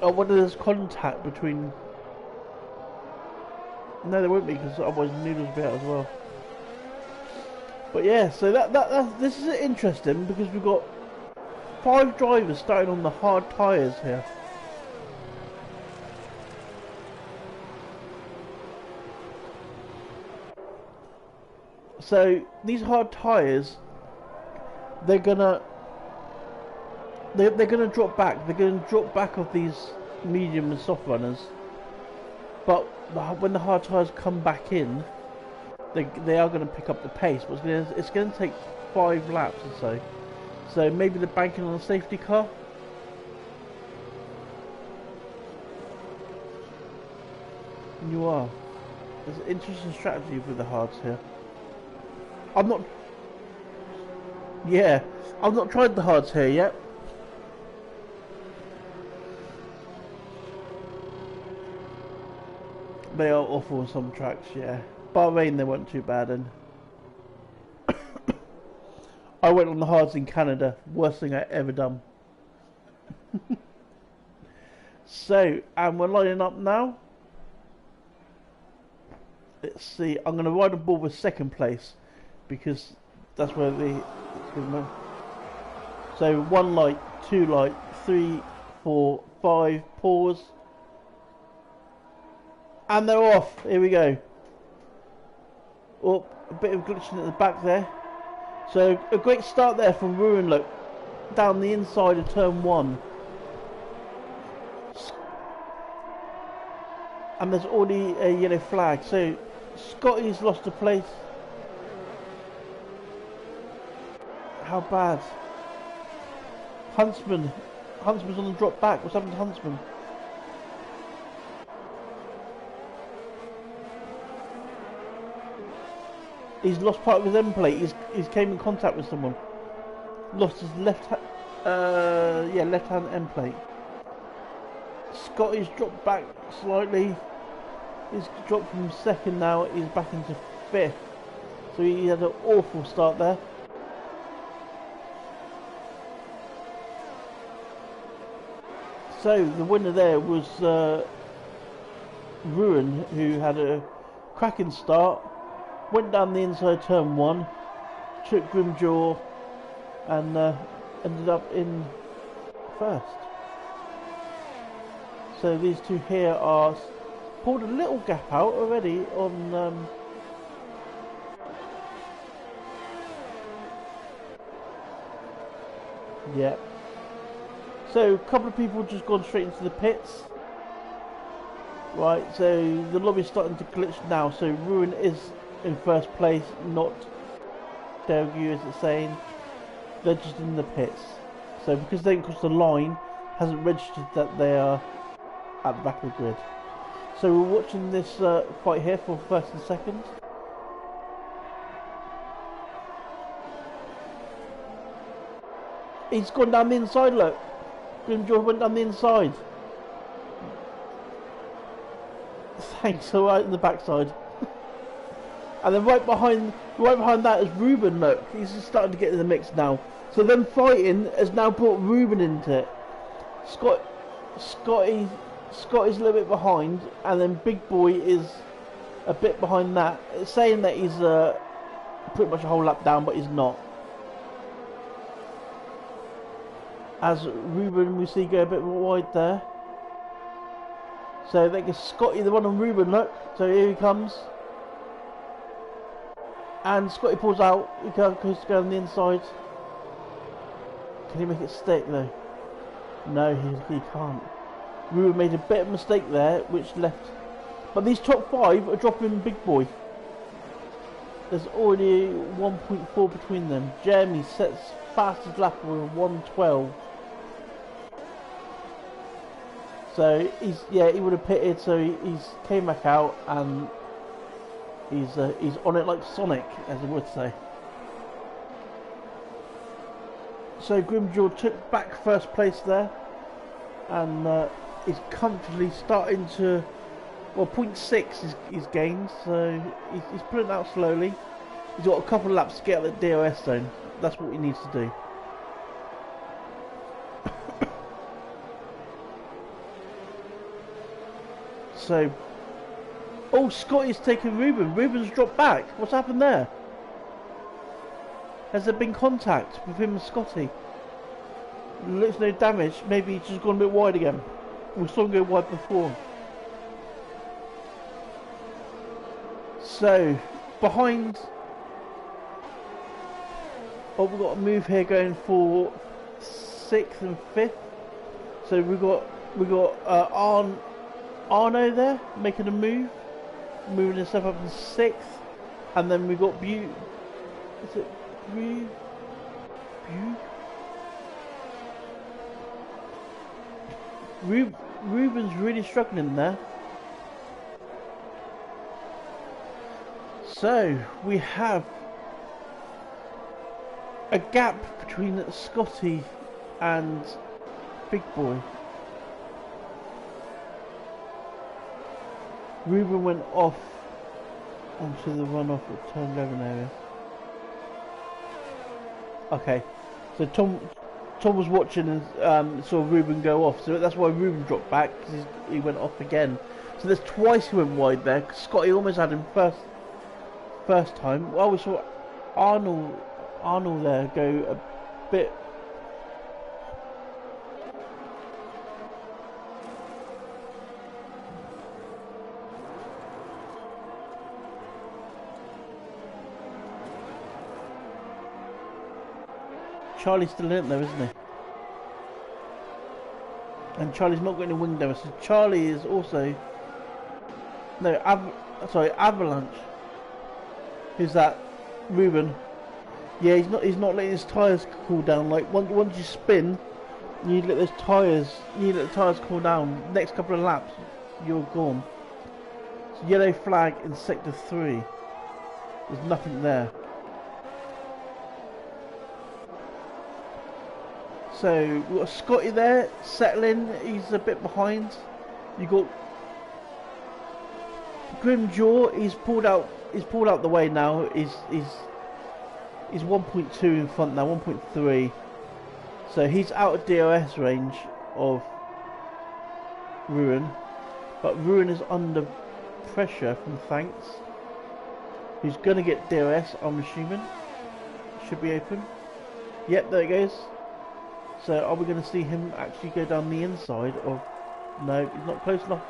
I wonder if there's contact between... No, there won't be, because otherwise Noodles will be out as well. But yeah, so this is interesting because we've got 5 drivers starting on the hard tyres here. So these hard tyres, they're gonna drop back. They're gonna drop back of these medium and soft runners. But when the hard tyres come back in, they are going to pick up the pace, but it's going to take 5 laps or so. So maybe they're banking on a safety car. You are. There's an interesting strategy with the hards here. I've not tried the hards here yet. They are awful on some tracks, yeah. Bahrain, they weren't too bad in. I went on the hards in Canada. Worst thing I ever done. So, and we're lining up now. Let's see. I'm going to ride on board with second place because that's where the. So 1 light, 2 light, 3, 4, 5. Pause. And they're off. Here we go. Oh, a bit of glitching at the back there. So a great start there from Ruin, look, down the inside of turn 1. And there's already a yellow flag. So Scotty's lost a place. How bad? Huntsman's on the drop back. What's happened to Huntsman? He's lost part of his end plate. He's came in contact with someone. Lost his left hand end plate. Scotty's dropped back slightly. He's dropped from 2nd now. He's back into 5th. So he had an awful start there. So the winner there was Ruin, who had a cracking start. Went down the inside turn 1, took Grimjaw and ended up in first. So these two here are pulled a little gap out already on yeah. So a couple of people just gone straight into the pits. Right, so the lobby's starting to glitch now, so Ruin is in first place, not Delgu as it's saying. They're just in the pits. So because they didn't cross the line, hasn't registered that they are at the back of the grid. So we're watching this fight here for first and second. He's gone down the inside, look. Grimjaw went down the inside. Thanks, alright in the backside. And then right behind that is Ruben, look. He's just starting to get in the mix now. So them fighting has now brought Ruben into it. Scotty's a little bit behind, and then Big Boy is a bit behind that. It's saying that he's pretty much a whole lap down, but he's not. As Ruben, we see go a bit more wide there. So I think it's Scotty the one on Ruben, look. So here he comes. And Scotty pulls out. He goes to go on the inside. Can he make it stick though? No, he can't. Ruben made a bit of a mistake there, which left. But these top 5 are dropping Big Boy. There's already 1.4 between them. Jeremy sets fastest lap with 1:12. So he would have pitted. So he's came back out and he's on it like Sonic, as I would say. So Grimjaw took back first place there, and is comfortably starting to, well, 0.6 is gained, so he's putting it out slowly. He's got a couple of laps to get at the DOS zone. That's what he needs to do. So, oh, Scotty's taken Ruben. Ruben's dropped back. What's happened there? Has there been contact with him and Scotty? Looks no damage. Maybe he's just gone a bit wide again. We saw him go wide before. So, behind. Oh, we've got a move here going for 6th and 5th. So we got Arno there making a move, moving himself up to 6th, and then we got Ruben's really struggling there. So we have a gap between Scotty and Big Boy. Ruben went off onto the runoff at turn 11 area. Okay, so Tom was watching and saw Ruben go off, so that's why Ruben dropped back, because he went off again. So there's twice he went wide there. Scotty almost had him first time. Well, we saw Arnold there go a bit. Charlie's still in it though, isn't he? And Charlie's not getting a wing damage, so Charlie is also... No, Avalanche. Who's that? Ruben. Yeah, he's not letting his tyres cool down. Like once you spin, you need to let those tyres cool down. Next couple of laps, you're gone. So yellow flag in sector 3. There's nothing there. So we've got Scotty there settling. He's a bit behind. You got Grimjaw. He's pulled out the way now. He's 1.2 in front now, 1.3. So he's out of DOS range of Ruin, but Ruin is under pressure from Thanks. He's gonna get DOS, I'm assuming. should be open. Yep, there it goes. So are we going to see him actually go down the inside of... No, he's not close enough.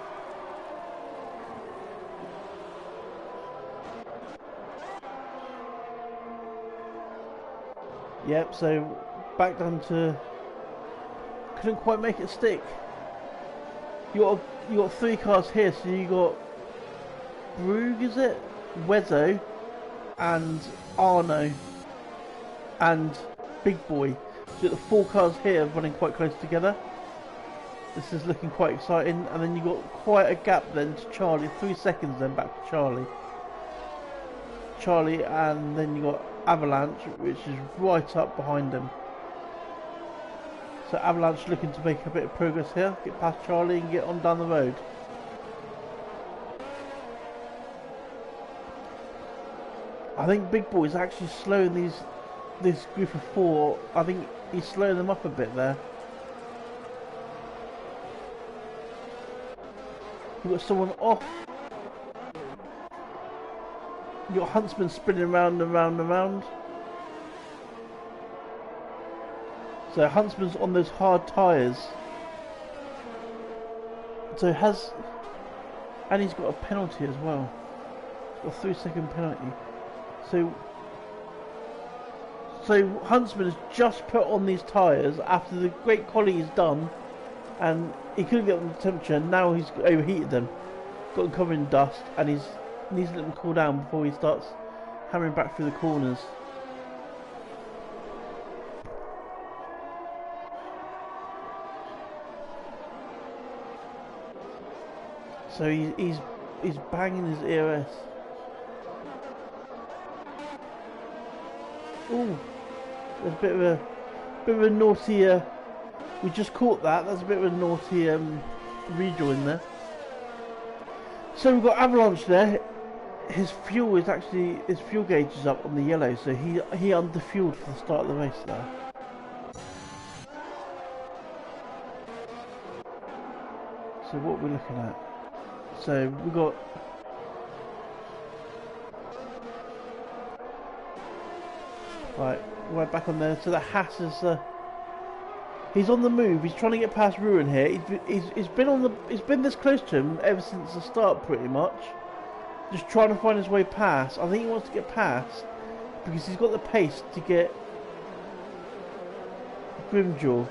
Yep, so back down to... Couldn't quite make it stick. You got 3 cars here, so you got Brugge, is it? Wezzo and Arno and Big Boy. So you got the 4 cars here running quite close together. This is looking quite exciting, and then you got quite a gap then to Charlie. 3 seconds then back to Charlie, and then you got Avalanche, which is right up behind him. So Avalanche looking to make a bit of progress here, get past Charlie and get on down the road. I think Big Boy is actually slowing this group of 4. I think he's slowing them up a bit there. You've got someone off. You've got Huntsman spinning round and round and round. So Huntsman's on those hard tyres. So and he's got a penalty as well. He's got a 3-second penalty. So Huntsman has just put on these tyres after the great quality he's done, and he couldn't get them the temperature, and now he's overheated them. Got them covered in dust, and he's needs to let them cool down before he starts hammering back through the corners. So he's banging his EOS. Ooh, there's a bit of a naughty. We just caught that. That's a bit of a naughty rejoin there. So we've got Avalanche there. His fuel gauge is up on the yellow, so he underfueled for the start of the race there. So what are we looking at? So we got right back on there. So the Haas is he's on the move. He's trying to get past Ruin here. He's been this close to him ever since the start, pretty much. Just trying to find his way past. I think he wants to get past because he's got the pace to get Grimjaw.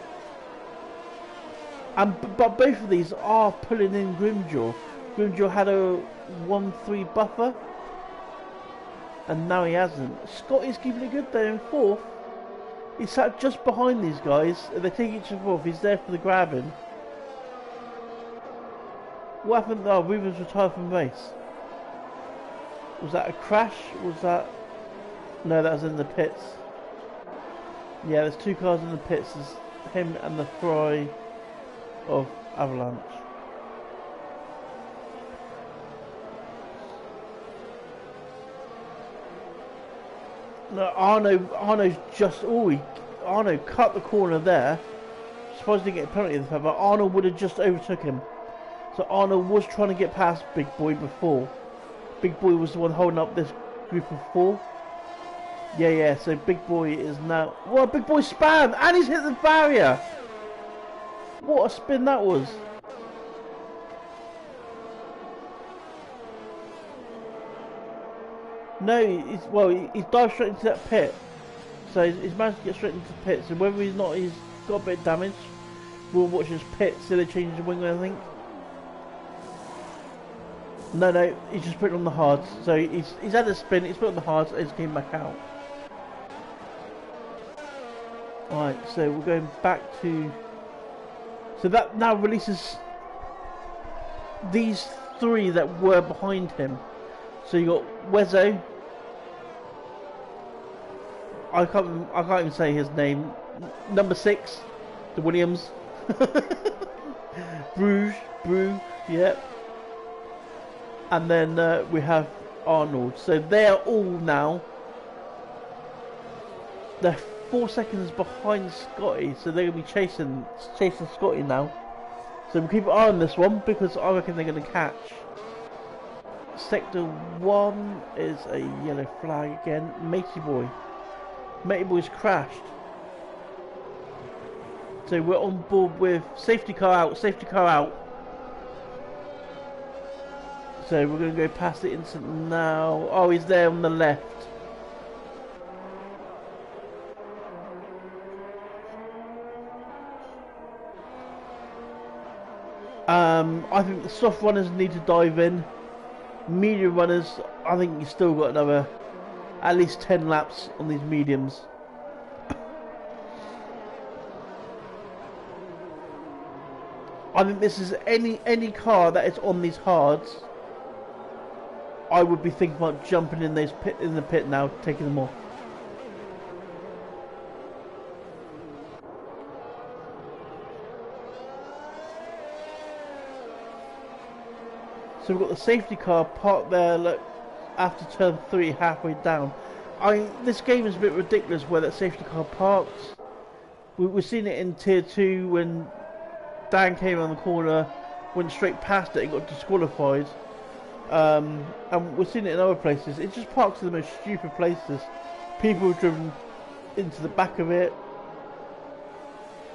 But both of these are pulling in Grimjaw. Grimjaw had a 1-3 buffer, and now he hasn't. Scotty's keeping it good there in 4th. He sat just behind these guys. They take each other off. He's there for the grabbing. What happened? Oh, Rubens retired from the race. Was that a crash? Was that... No, that was in the pits. Yeah, there's 2 cars in the pits. There's him and the Fry of Avalanche. No, Arno's just... Arno cut the corner there. Supposed to get a penalty in the fact, but Arno would have just overtook him. So Arno was trying to get past Big Boy before. Big Boy was the one holding up this group of 4. Yeah, so Big Boy is now... Well, Big Boy spanned! And he's hit the barrier! What a spin that was! No, he's dived straight into that pit. So he's managed to get straight into the pit. So whether he's got a bit of damage, we'll watch his pit. So they changed the wing, I think. No, he's just put it on the hards. So he's had a spin, he's put it on the hards, and he's came back out. Alright, so we're going back to... So that now releases these 3 that were behind him. So you got Wezzo. I can't even say his name. Number 6, the Williams. Brugge, yep. And then we have Arnold. So they're all now. They're 4 seconds behind Scotty, so they're gonna be chasing Scotty now. So we'll keep an eye on this one because I reckon they're gonna catch. Sector 1 is a yellow flag again. Matey Boy. Matey Boy's crashed. So we're on board with safety car out, safety car out. So we're going to go past the incident now. Oh, he's there on the left. I think the soft runners need to dive in. Medium runners, I think you've still got another at least 10 laps on these mediums. I think this is any car that is on these hards. I would be thinking about jumping in the pit now, taking them off. So we've got the safety car parked there, look, after turn 3, halfway down. This game is a bit ridiculous where that safety car parks. We've seen it in Tier 2 when Dan came around the corner, went straight past it and got disqualified. And we've seen it in other places. It just parks in the most stupid places. People have driven into the back of it.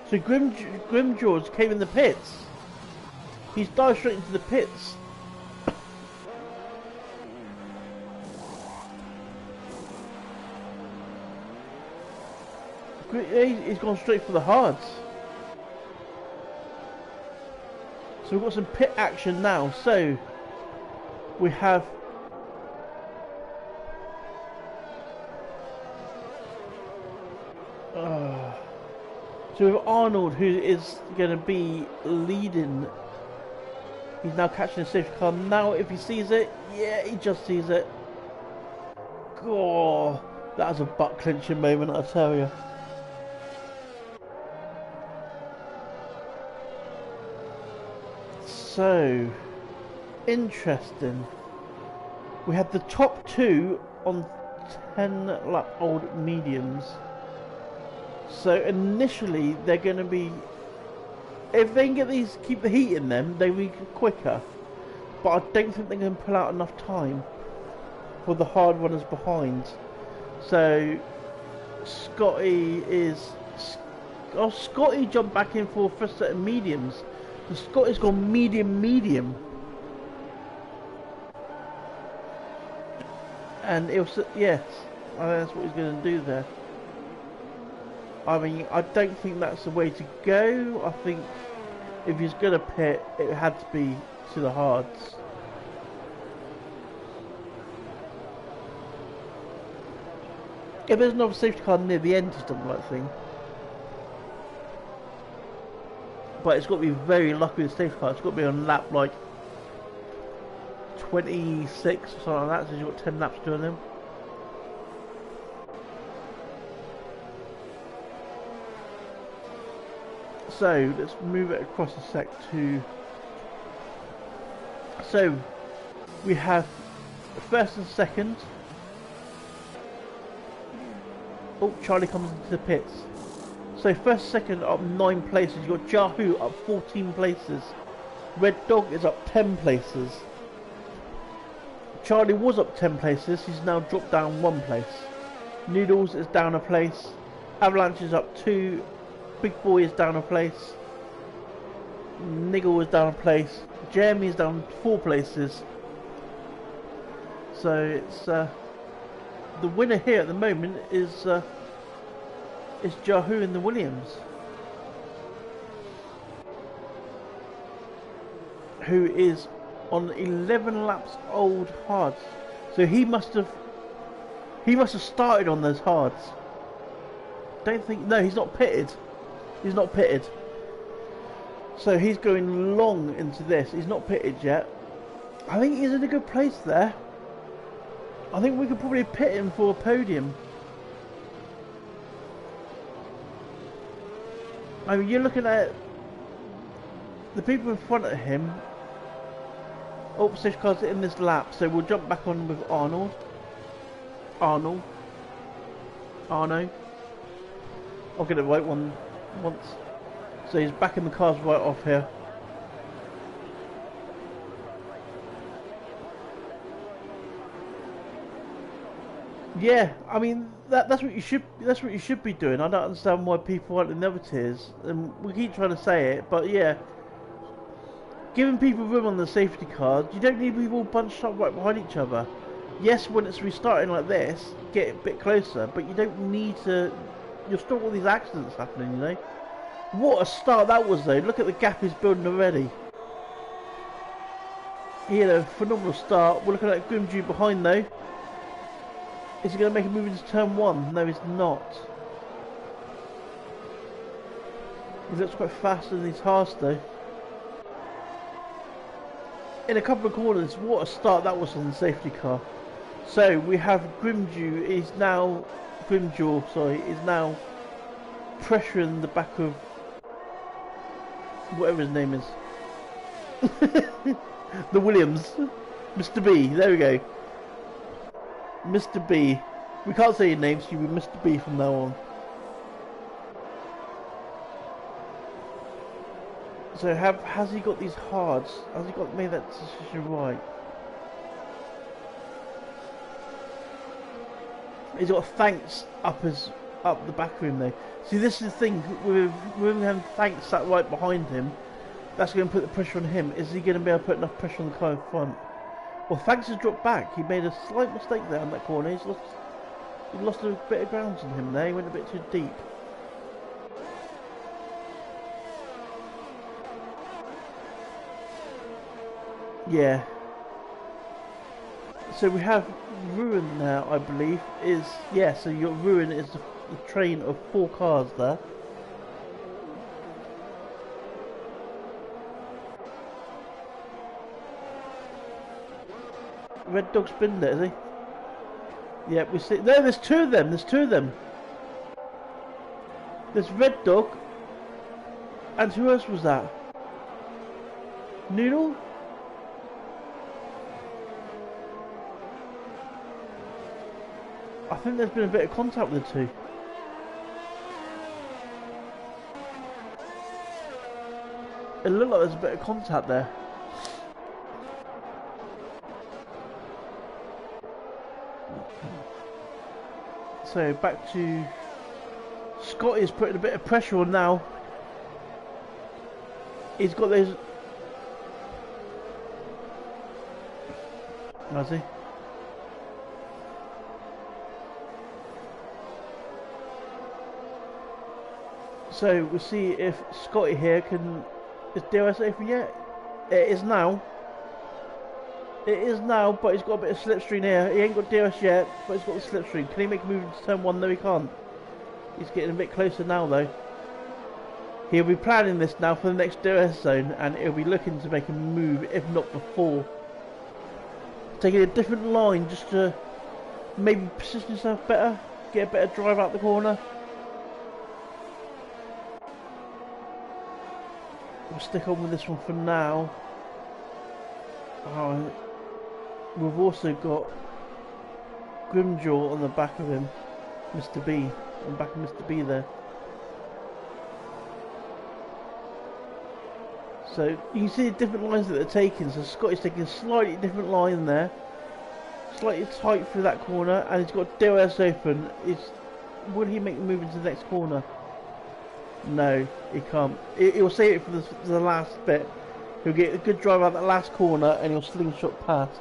So Grim George came in the pits. He's dived straight into the pits. He's gone straight for the hards. So we've got some pit action now. So we have so we have Arnold, who is going to be leading. He's now catching a safety car. Now if he sees it, yeah, he just sees it. Oh, that was a butt clenching moment, I tell you. So interesting. We had the top 2 on 10 lap old mediums. So initially they're going to be, if they can get these, keep the heat in them, they'll be quicker. But I don't think they can pull out enough time for the hard runners behind. So Scotty jumped back in for a first set of mediums. So Scotty's gone medium. And it was, yes, I think that's what he's going to do there. I mean, I don't think that's the way to go. I think if he's going to pit, it had to be to the hards. If there's another safety car near the end, he's done the right thing. But it's got to be very lucky with the safety car. It's got to be on lap like 26 or something like that, so you've got 10 laps doing them. So let's move it across a sec to. So we have first and second. Oh, Charlie comes into the pits. So first, second up 9 places. You've got Yahoo up 14 places. Red Dog is up 10 places. Charlie was up 10 places. He's now dropped down 1 place. Noodles is down a place. Avalanche is up 2. Big Boy is down a place. Niggle is down a place. Jeremy is down 4 places. So it's the winner here at the moment is Yahoo in the Williams, who is on 11 laps old hards. So he must have started on those hards. Don't think, no, he's not pitted. He's not pitted. So he's going long into this. He's not pitted yet. I think he's in a good place there. I think we could probably pit him for a podium. I mean, you're looking at the people in front of him. Oh, safety car's in this lap, so we'll jump back on with Arnold. Arno. I'll get it right once. So he's back in the cars right off here. Yeah, I mean that's what you should be doing. I don't understand why people aren't in the other tiers, and we keep trying to say it, but yeah, giving people room on the safety cars. You don't need people bunched up right behind each other. Yes, when it's restarting like this, get a bit closer, but you don't need to. You'll still got all these accidents happening, you know. What a start that was, though. Look at the gap he's building already. He had a phenomenal start. We're looking at Grimdew behind, though. Is he going to make a move into turn 1? No, he's not. He looks quite faster than he's fast, though. In a couple of corners, what a start that was on the safety car. So we have Grimdew is now pressuring the back of whatever his name is. The Williams. Mr. B, there we go. Mr. B. We can't say your name, so you'll be Mr. B from now on. So has he got these hards? Has he made that decision right? He's got thanks up the back of him though. See, this is the thing with him having thanks sat right behind him. That's going to put the pressure on him. Is he going to be able to put enough pressure on the car in front? Well, thanks has dropped back. He made a slight mistake there on that corner. He lost a bit of ground on him there. He went a bit too deep. Yeah. So we have Ruin now, I believe. So your Ruin is the train of 4 cars there. Red Dog's been there, is he? Yeah, we see. No, there's 2 of them. There's Red Dog. And who else was that? Noodle? I think there's been a bit of contact with the 2. It looked like there's a bit of contact there. So back to Scotty's putting a bit of pressure on now. He's got those. Has he? So we'll see if Scotty here can. Is DRS open yet? It is now. It is now, but he's got a bit of slipstream here. He ain't got DRS yet, but he's got the slipstream. Can he make a move into turn 1? No, he can't. He's getting a bit closer now, though. He'll be planning this now for the next DRS zone, and he'll be looking to make a move, if not before. Taking a different line just to maybe position himself better, get a better drive out the corner. We'll stick on with this one for now. We've also got Grimjaw on the back of him, Mr. B, on the back of Mr. B there. So you can see the different lines that they're taking. So Scotty's taking a slightly different line there, slightly tight through that corner, and he's got DRS open. Will he make the move into the next corner? No, he can't. He'll save it for the last bit. He'll get a good drive out that last corner and he'll slingshot past.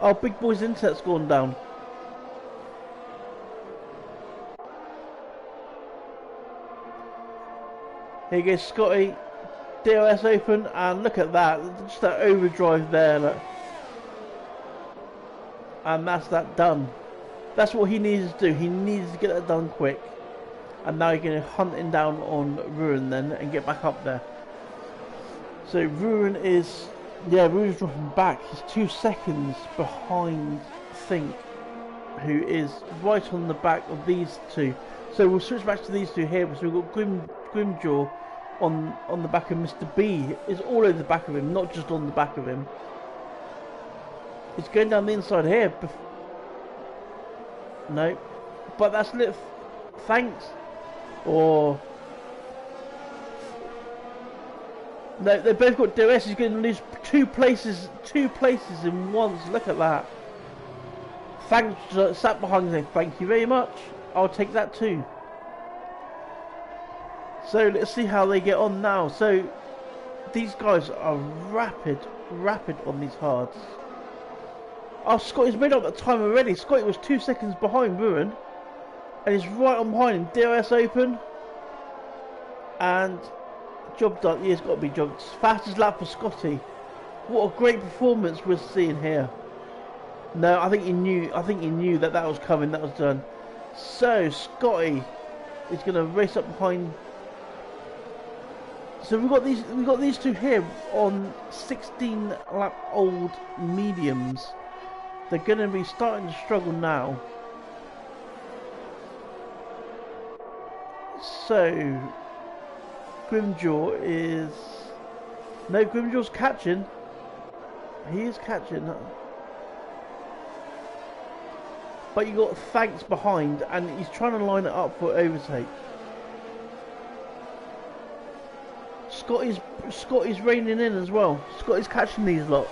Oh, Big Boy's internet's gone down. Here goes Scotty. DRS open, and look at that. Just that overdrive there, look. And that's that done. That's what he needs to do. He needs to get that done quick. And now he's going to hunt him down on Ruin then and get back up there. So Ruin is, Ruin's dropping back. He's 2 seconds behind Think, who is right on the back of these 2. So we'll switch back to these 2 here. So we've got Grimjaw on the back of Mr. B. Is all over the back of him, not just on the back of him. He's going down the inside here. No, but that's lit. Thanks. Or no, they both got DRS. He's going to lose 2 places in once. Look at that. Thanks, sat behind saying thank you very much. I'll take that too. So let's see how they get on now. So these guys are rapid on these hards. Oh, Scotty's made up that time already. Scotty was 2 seconds behind Ruin, and he's right on behind him. DRS open, and job done. Yeah, it's got to be job. Fastest lap for Scotty. What a great performance we're seeing here. No, I think he knew. I think he knew that that was coming. That was done. So Scotty is going to race up behind. So we've got these two here on 16 lap old mediums. They're going to be starting to struggle now. So Grimjaw is Grimjaw's catching. He is catching. But you got Thanks behind, and he's trying to line it up for overtake. Scotty's reining in as well. Scotty's catching these lot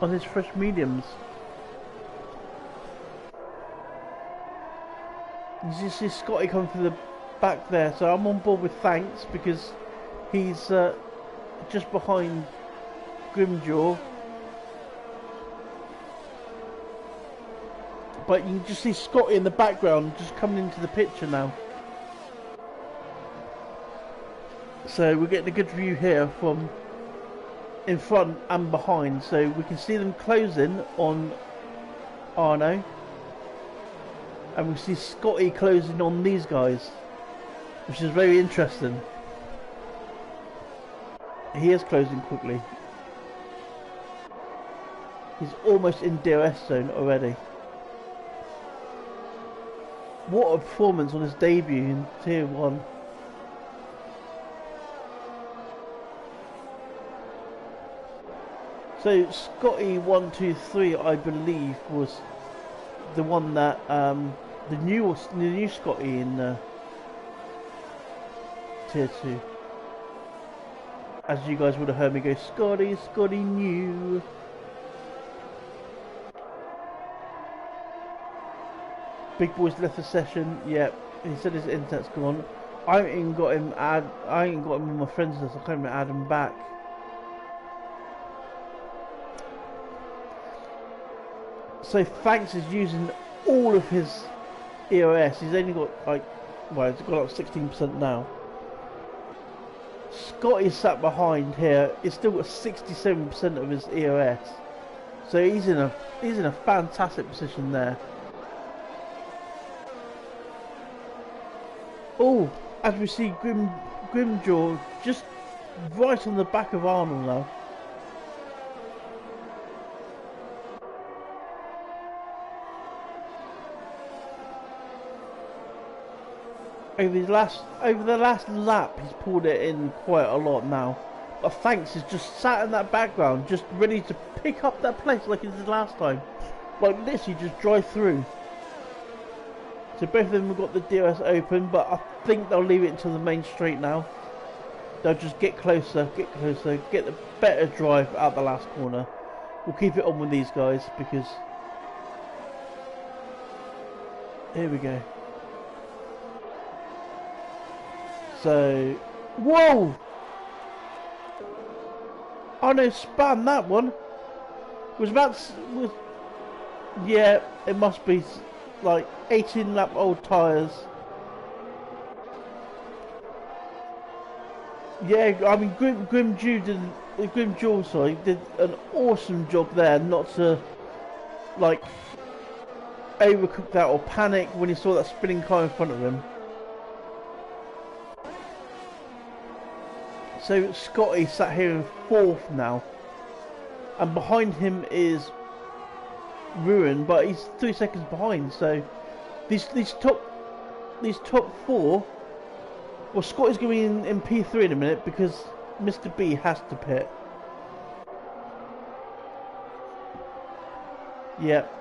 on his fresh mediums. You just see Scotty come through the back there, so I'm on board with Thanks because he's just behind Grimjaw. But you can just see Scotty in the background just coming into the picture now. So we're getting a good view here from in front and behind, so we can see them closing on Arno, and we see Scotty closing on these guys, which is very interesting. He is closing quickly. He's almost in DRS zone already. What a performance on his debut in Tier 1. So Scotty 123, I believe, was the one that the new Scotty in Tier 2. As you guys would have heard me go, Scotty new. Big Boy's left the session. Yep, he said his internet's gone. I ain't even got him on my friends list. I can't even add him back. So Thanks is using all of his EOS. He's only got he's got up 16% now. Scotty sat behind here. He's still got 67% of his EOS. So he's in a fantastic position there. Oh, as we see Grimjaw just right on the back of Arnold now. Over the last lap, he's pulled it in quite a lot now. But Thanks is just sat in that background, just ready to pick up that place like he did last time. Like literally just drive through. So both of them have got the DRS open, but I think they'll leave it until the main straight now. They'll just get closer, get the better drive out the last corner. We'll keep it on with these guys because... Here we go. So... Whoa! Oh no, span that one. Yeah, it must be like 18 lap old tyres. Yeah, I mean Grimjaw did an awesome job there not to like overcook that or panic when he saw that spinning car in front of him. So Scotty sat here in 4th now, and behind him is Ruin, but he's 3 seconds behind. So these top 4. Well, Scotty's going to be in P3 in a minute because Mr. B has to pit. Yep.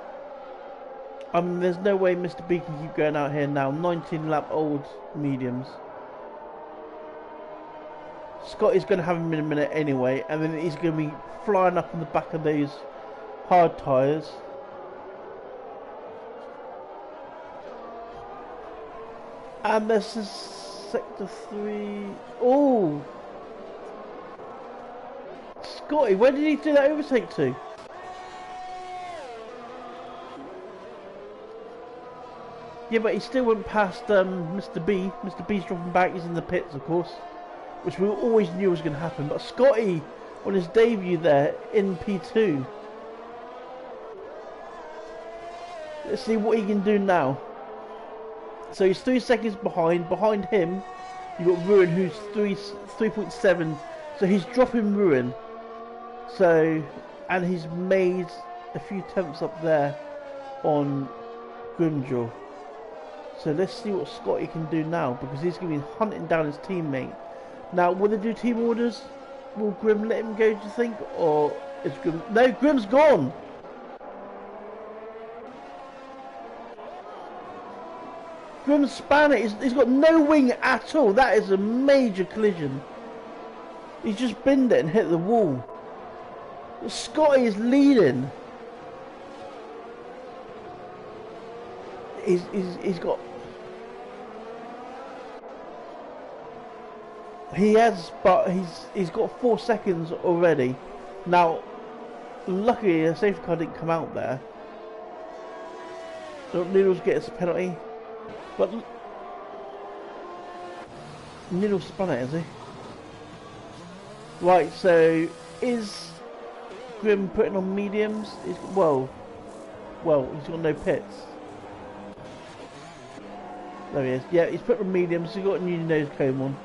I mean, there's no way Mr. B can keep going out here now. 19 lap old mediums. Scotty's going to have him in a minute anyway, and then he's going to be flying up on the back of those hard tyres. And this is sector 3. Oh! Scotty, where did he do that overtake to? Yeah, but he still went past Mr. B. Mr. B's dropping back, he's in the pits, of course. Which we always knew was going to happen. But Scotty, on his debut there, in P2. Let's see what he can do now. So he's 3 seconds behind. Behind him, you've got Ruin, who's 3.7. So he's dropping Ruin. So, and he's made a few tenths up there on Grimjaw. So let's see what Scotty can do now, because he's going to be hunting down his teammate. Now, will they do team orders? Will Grim let him go, do you think? Or is Grim... No, Grim's gone! Grim span it. He's got no wing at all. That is a major collision. He's just binned it and hit the wall. Scotty is leading. He's got... He has, but he's got 4 seconds already. Now, luckily a safety car didn't come out there. So Noodles gets a penalty. But Noodles spun it, is he? Right, so is Grim putting on mediums? Well, he's got no pits. There he is. Yeah, he's put on mediums. He's got a new nose cone on.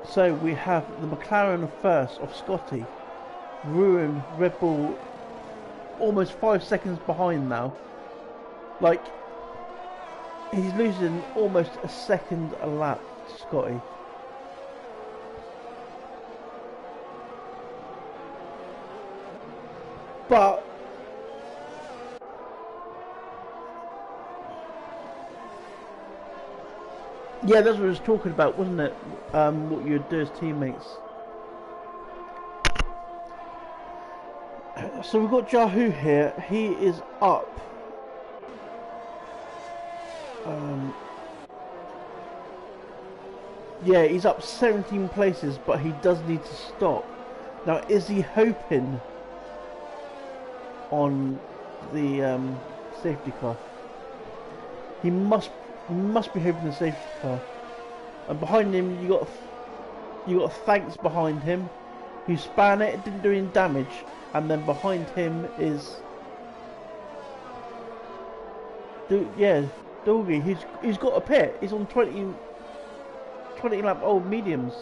So we have the McLaren first of Scotty. Ruin, Red Bull, almost 5 seconds behind now. Like, he's losing almost a second a lap to Scotty. But yeah, that's what I was talking about, wasn't it? What you'd do as teammates. So we've got Yahoo here. He is up. Yeah, he's up 17 places, but he does need to stop. Now, is he hoping on the safety car? He must be hoping the safety car. And behind him, you got Thanks behind him, who span it, didn't do any damage. And then behind him is Doggy. He's got a pit. He's on 20 lap old mediums.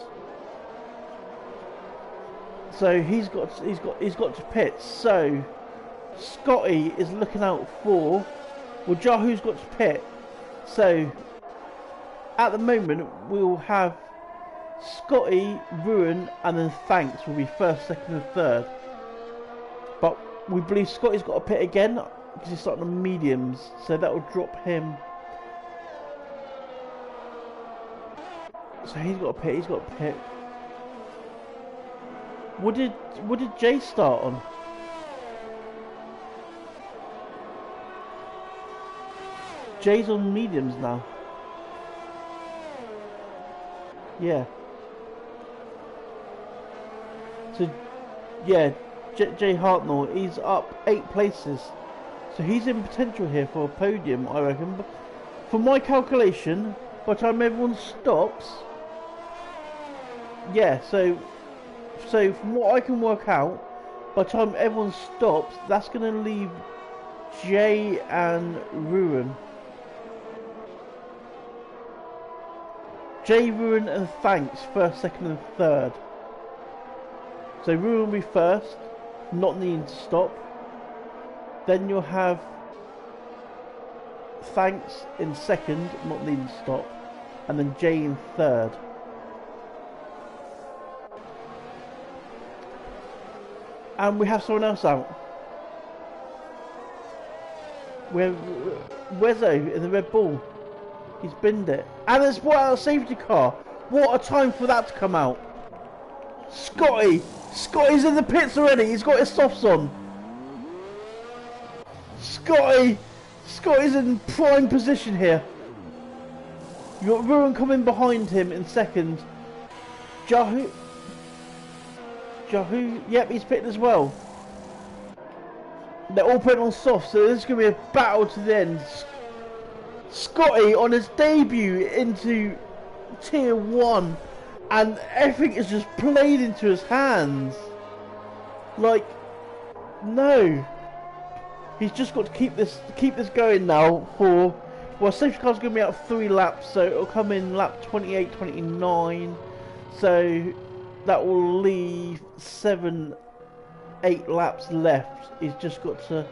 So he's got to pit. So Scotty is looking out for. Well, Yahoo's got to pit. So at the moment we'll have Scotty, Ruin, and then Thanks will be first, second, and third. But we believe Scotty's got to pit again because he's starting on mediums, so that will drop him. So he's got to pit. He's got to pit. What did Jay start on? Jay's on mediums now. Yeah. So, yeah, Jay Hartnell, he's up 8 places. So he's in potential here for a podium, I reckon. But for my calculation, by the time everyone stops... Yeah, so from what I can work out, by the time everyone stops, that's going to leave Jay and Ruin. Jay, Ruin and Thanks, first, second and third. So Ruin will be first, not needing to stop. Then you'll have Thanks in second, not needing to stop. And then Jay in third. And we have someone else out. We have Wezzo in the Red Bull. He's binned it. And it's brought out a safety car. What a time for that to come out. Scotty's in the pits already. He's got his softs on. Scotty's in prime position here. You got Ruin coming behind him in second. Yahoo, yep, he's pitted as well. They're all putting on soft, so this is going to be a battle to the end. Scotty on his debut into Tier 1, and everything is just played into his hands. Like, no. He's just got to keep this going now for, well, safety car's going to be out 3 laps, so it'll come in lap 28, 29, so that will leave 7, 8 laps left. He's just got to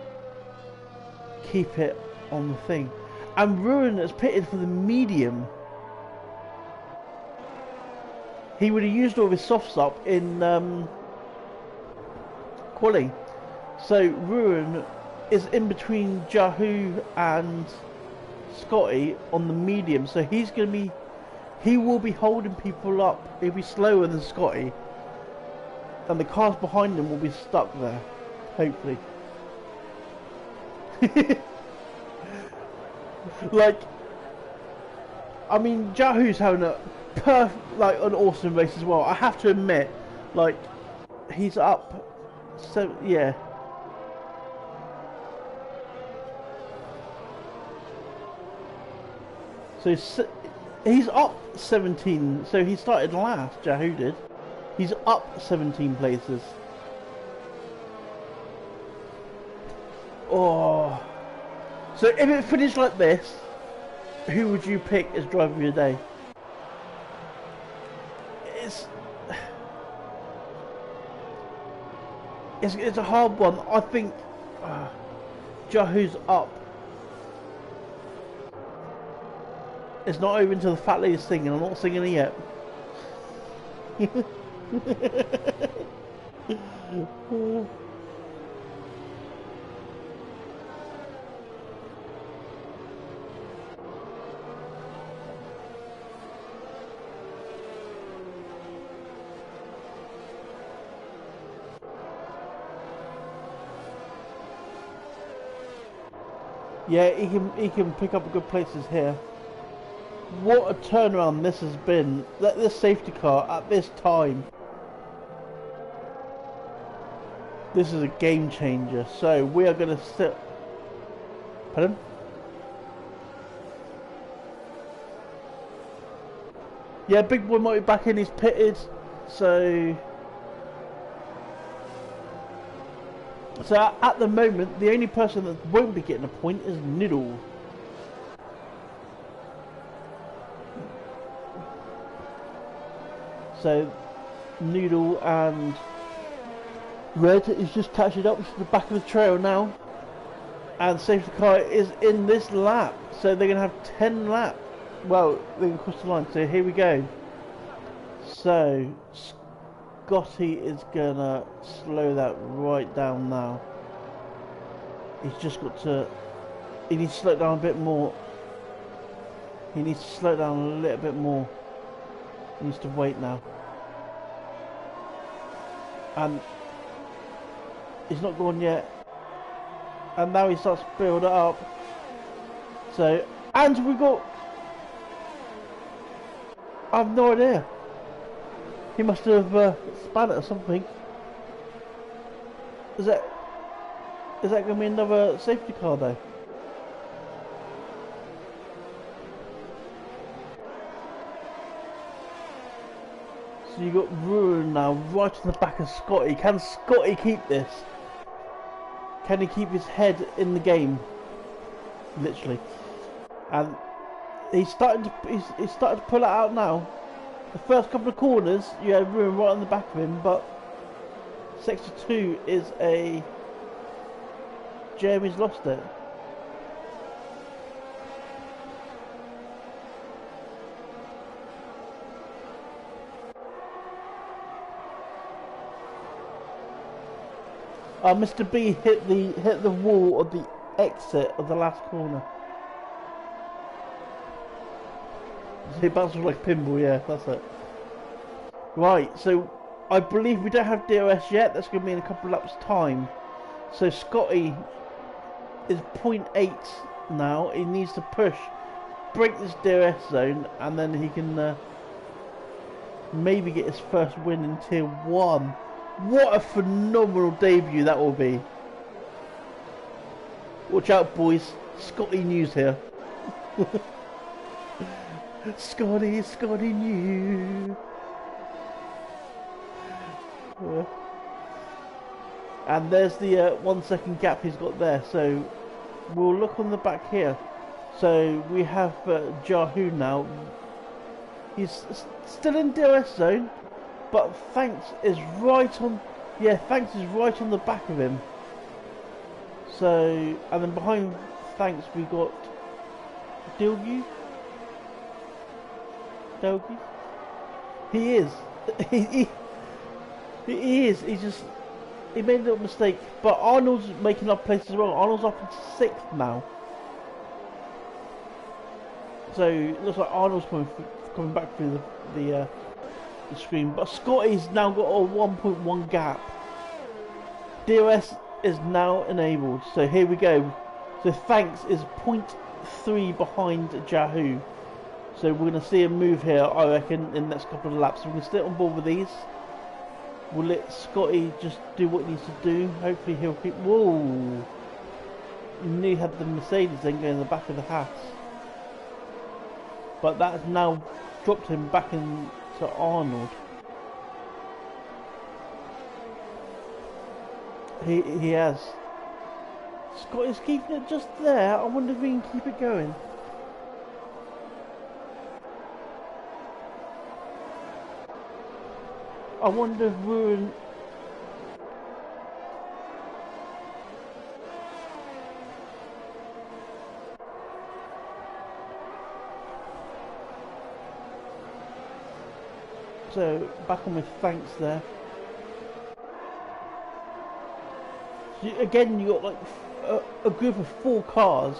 keep it on the thing. And Ruin has pitted for the medium. He would have used all of his softs up in quali. So Ruin is in between Yahoo and Scotty on the medium. So he's going to be, he will be holding people up. He'll be slower than Scotty. And the cars behind him will be stuck there. Hopefully. Like, I mean, Yahoo's having a an awesome race as well. I have to admit, like, he's up, so yeah. So he's up 17. So he started last. Yahoo did. He's up 17 places. Oh. So if it finished like this, who would you pick as driver of your day? It's a hard one. I think Yahoo's up. It's not over until the fat lady's singing. I'm not singing it yet. Yeah, he can pick up good places here. What a turnaround this has been. This safety car at this time. This is a game changer. So we are going to sit. Pardon? Yeah, Big Boy might be back in. He's pitted. So at the moment, the only person that won't be getting a point is Noodle. So Noodle and Red is just catching up to the back of the trail now. And safety car is in this lap. So they're going to have 10 laps. Well, they can cross the line. So here we go. So Scotty is going to slow that right down now. He's just got to... He needs to slow it down a bit more. He needs to slow it down a little bit more. He needs to wait now. And he's not gone yet. And now he starts to build it up. So, and we got... I have no idea. He must have spun it or something. Is that going to be another safety car though? So you got Ruin now right on the back of Scotty. Can Scotty keep this? Can he keep his head in the game? Literally. And he's starting to pull it out now. The first couple of corners, you have Ruin right on the back of him, but Sector 2 is a... Jeremy's lost it. Mr. B hit the wall of the exit of the last corner. He bounces like pinball, yeah, that's it. Right, so I believe we don't have DRS yet. That's going to be in a couple of laps' time. So Scotty is 0.8 now. He needs to push, break this DRS zone, and then he can maybe get his first win in Tier 1. What a phenomenal debut that will be. Watch out, boys. Scotty News here. Scotty News. And there's the 1 second gap he's got there. So we'll look on the back here. So we have Jahu now. He's still in DRS zone, but Thanks is right on. Yeah, Thanks is right on the back of him. So, and then behind Thanks we got Dilgu. He is. He is. He made a little mistake, but Arnold's making up places as well. Arnold's up into 6th now. So it looks like Arnold's coming back through the screen, but Scotty's now got a 1.1 gap. DRS is now enabled, so here we go. So Thanks is 0.3 behind Jahu. So we're going to see a move here, I reckon, in the next couple of laps. So we're going to stay on board with these. We'll let Scotty just do what he needs to do. Hopefully he'll keep... Whoa! You knew he had the Mercedes then going in the back of the Haas. But that has now dropped him back into Arnold. He has. Scotty's keeping it just there. I wonder if we can keep it going. I wonder if we're in... So, back on with Thanks there. So, again, you got like a group of 4 cars.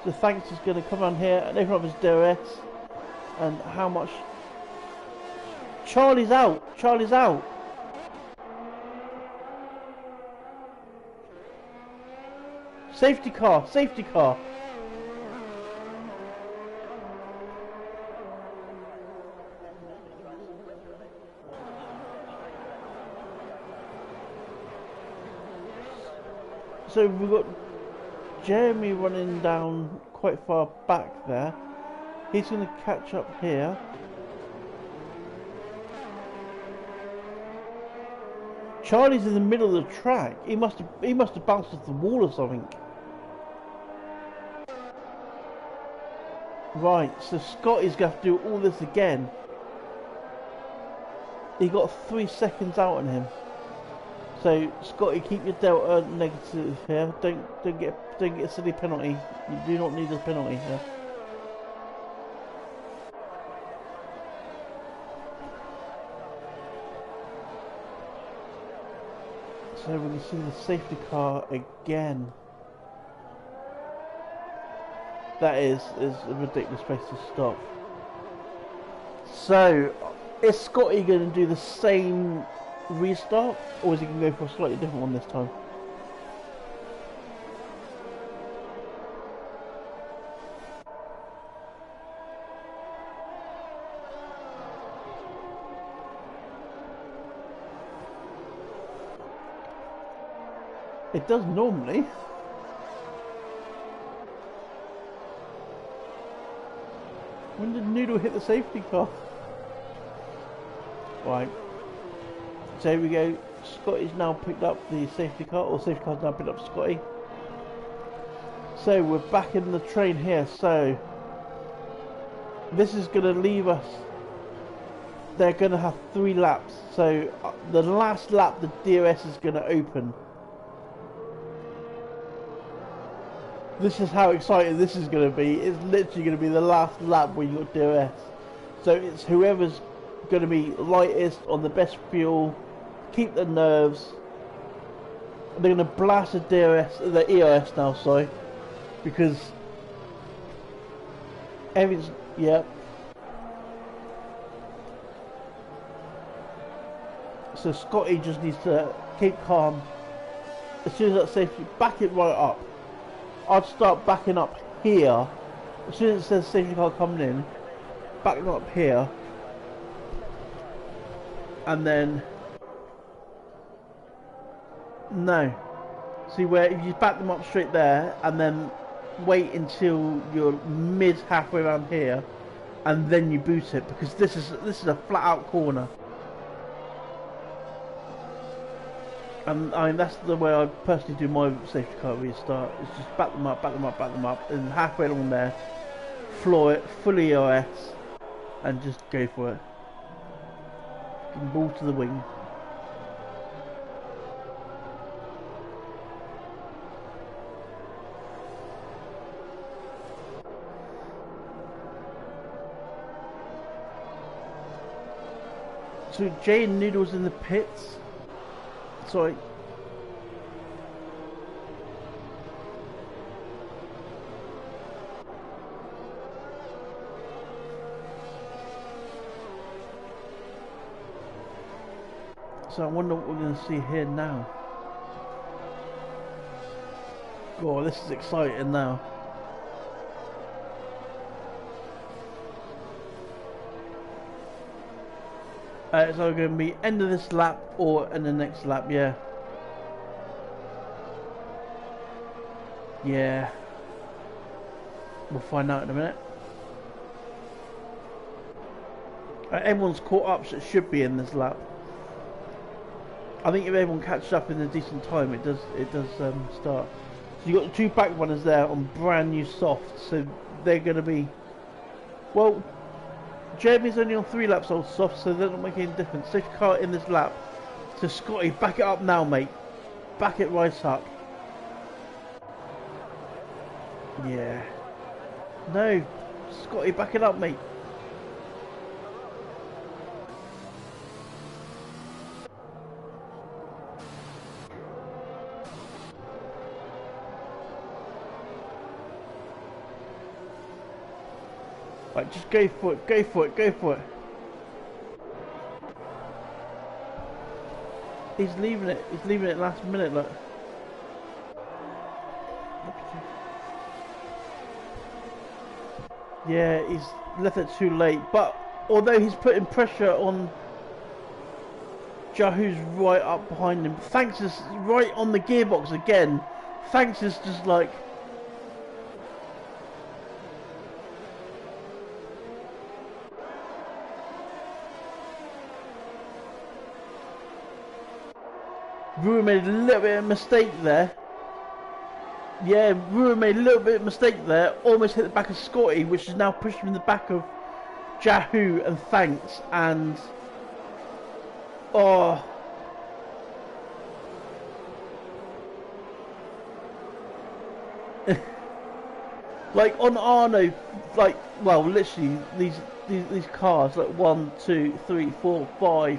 So Thanks is going to come on here and open up his DRS. And how much... Charlie's out! Charlie's out! Safety car! Safety car! So we've got Jeremy running down quite far back there. He's going to catch up here. Charlie's in the middle of the track. He must have bounced off the wall or something. Right, so Scotty's going to have to do all this again. He got 3 seconds out on him. So Scotty, keep your delta negative here. Don't get a silly penalty. You do not need a penalty here. So we can see the safety car again. That is a ridiculous place to stop. So, is Scotty going to do the same restart, or is he going to go for a slightly different one this time? It does normally. When did Noodle hit the safety car? Right. So here we go. Scotty's now picked up the safety car, or safety car's now picked up Scotty. So we're back in the train here. So this is going to leave us. They're going to have 3 laps. So the last lap, the DRS is going to open. This is how exciting this is going to be. It's literally going to be the last lap where you got DRS. So it's whoever's going to be lightest on the best fuel, keep the nerves. They're going to blast the ERS now, sorry, because Everything's, yeah. So Scotty just needs to keep calm. As soon as that safety, back it right up. I'd start backing up here. As soon as it says safety car coming in, backing up here. And then, no. See where if you back them up straight there, and then wait until you're mid halfway around here, and then you boot it, because this is a flat out corner. And I mean that's the way I personally do my safety car restart. It's just back them up, back them up, back them up, and halfway along there, floor it, full EOS, and just go for it. Ball to the wing. So Jay and Noodles in the pits. Sorry. So I wonder what we're going to see here now. Oh, this is exciting now. It's either going to be end of this lap or in the next lap, yeah. Yeah. We'll find out in a minute. Everyone's caught up, so it should be in this lap. I think if everyone catches up in a decent time, it does start. So you got the two back runners there on brand new soft, so they're going to be, well, Jeremy's only on 3 laps old soft, so they're not making any difference. Safety car in this lap. So Scotty, back it up now, mate. Back it right up. Yeah. No, Scotty, back it up, mate. Right, just go for it, go for it, go for it. He's leaving it last minute, look. Yeah, he's left it too late, but although he's putting pressure on Jahu's right up behind him, Thanks is right on the gearbox again. Thanks is just like, Ruin made a little bit of a mistake there. Yeah, Ruin made a little bit of a mistake there. Almost hit the back of Scotty, which is now pushed him in the back of Jahu and Thanks. And oh, like on Arno, like, well, literally these cars, like 1, 2, 3, 4,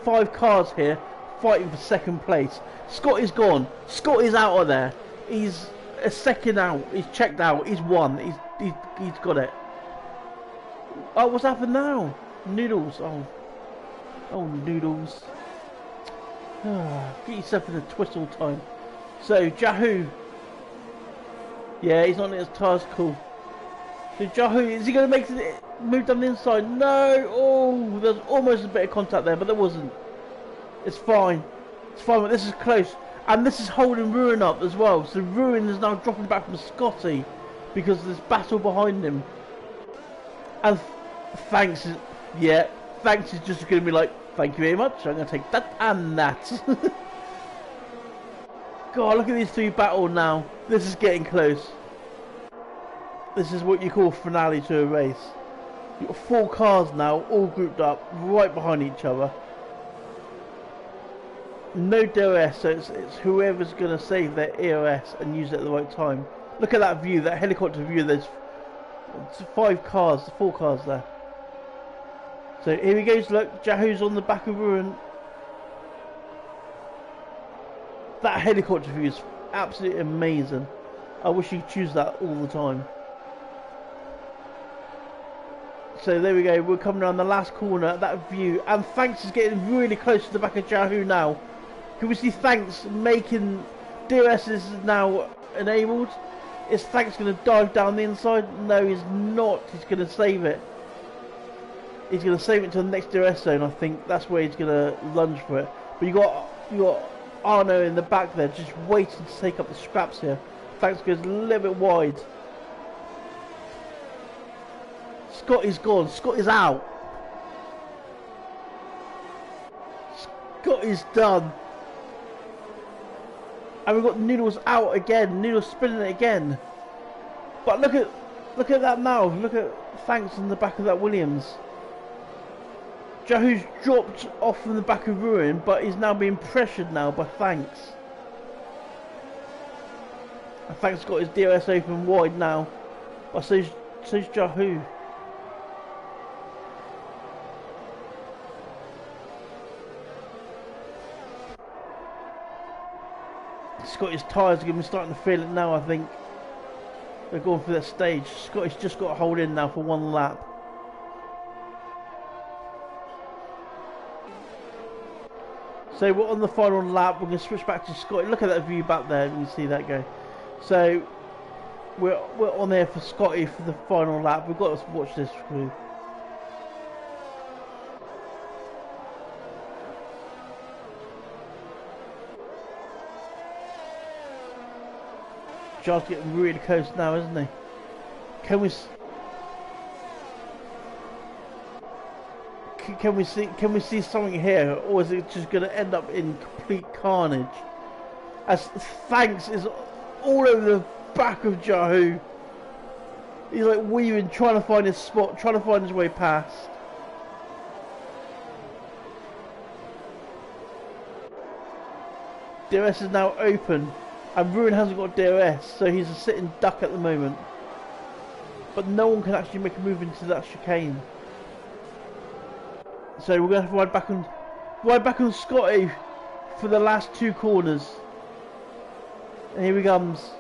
5 cars here fighting for second place. Scotty's gone. Scotty's out of there. He's a second out. He's checked out. He's won. He's got it. Oh, what's happened now? Noodles. Oh, Noodles. Get yourself in a twist all time. So Jahu. Yeah, he's on his tires. Cool. So Jahu, is he going to make it move down the inside? No. Oh, there's almost a bit of contact there, but there wasn't. It's fine. It's fine, but this is close. And this is holding Ruin up as well. So Ruin is now dropping back from Scotty because of this battle behind him. And Thanks is, yeah, Thanks is just going to be like, thank you very much. I'm going to take that and that. God, look at these 3 battle now. This is getting close. This is what you call finale to a race. You've got 4 cars now, all grouped up, right behind each other. No DRS, so it's whoever's going to save their EOS and use it at the right time. Look at that view, that helicopter view. There's 4 cars there. So here he goes, look, Jahu's on the back of Ruin. That helicopter view is absolutely amazing. I wish you could choose that all the time. So there we go, we're coming around the last corner, that view, and Thanks is getting really close to the back of Yahoo now. Can we see Thanks making DRS is now enabled? Is Thanks going to dive down the inside? No, he's not. He's going to save it. He's going to save it to the next DRS zone, I think. That's where he's going to lunge for it. But you got Arno in the back there, just waiting to take up the scraps here. Thanks goes a little bit wide. Scotty's gone. Scotty's out. Scotty's done. And we've got Noodles out again. Noodles spinning it again. But look at that now. Look at Thanks in the back of that Williams. Yahoo's dropped off from the back of Ruin, but he's now being pressured now by Thanks. And Thanks got his DRS open wide now. But so's Yahoo. Scotty's tyres are going to be starting to feel it now, I think. They're going through that stage. Scotty's just got to hold in now for one lap. So we're on the final lap. We're going to switch back to Scotty. Look at that view back there. You can see that go. So we're on there for Scotty for the final lap. We've got to watch this through. John's getting really close now, isn't he? Can we see something here, or is it just going to end up in complete carnage? As Thanks is all over the back of Yahoo. He's like weaving, trying to find his spot, trying to find his way past. DRS is now open. And Ruin hasn't got DRS, so he's a sitting duck at the moment. But no one can actually make a move into that chicane. So we're going to have to ride back on Scotty for the last two corners. And here he comes.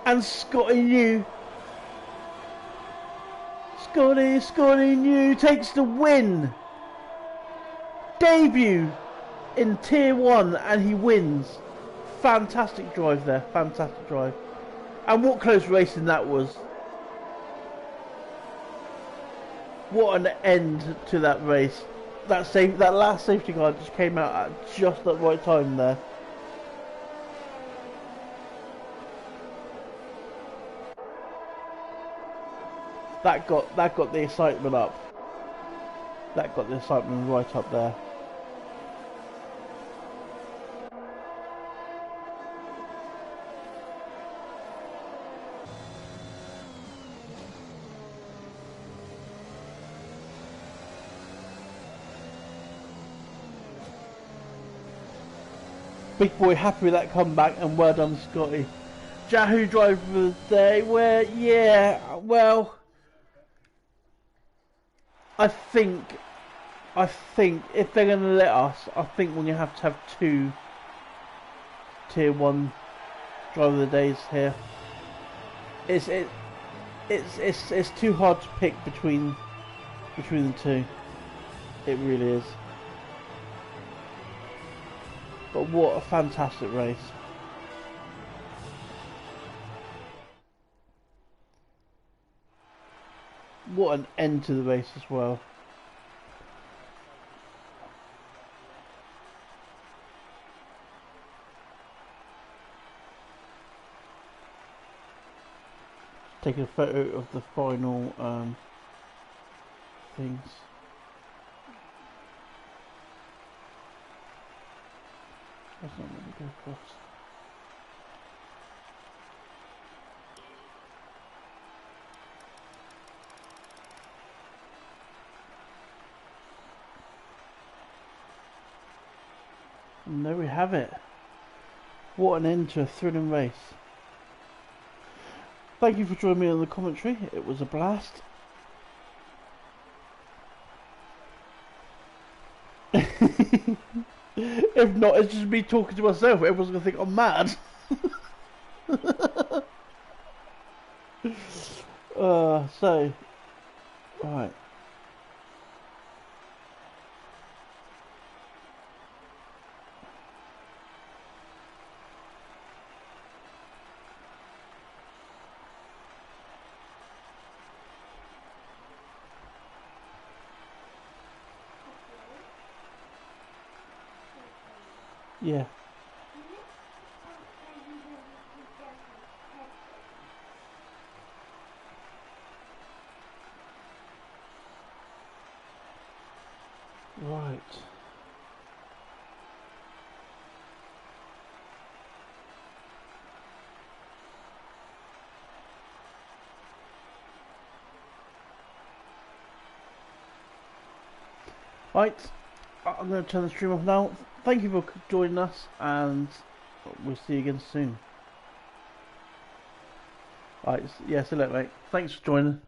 And Scotty New. Scotty New takes the win. Debut in Tier 1 and he wins. Fantastic drive there, fantastic drive. And what close racing that was. What an end to that race. That last safety car just came out at just the right time there. That got the excitement up. That got the excitement right up there. Big boy happy with that comeback, and well done Scotty. Yahoo driver of the day, where, yeah, well, I think if they're going to let us, I think we're going to have two Tier 1 driver of the days here. It's too hard to pick between the two. It really is. But what a fantastic race. What an end to the race as well. Taking a photo of the final things. That's not going to go across. And there we have it. What an end to a thrilling race. Thank you for joining me on the commentary. It was a blast. If not, it's just me talking to myself. Everyone's going to think I'm mad. So, right. Yeah. Right. Right. I'm going to turn the stream off now. Thank you for joining us, and we'll see you again soon. Right. Yeah, see you later, mate. Thanks for joining.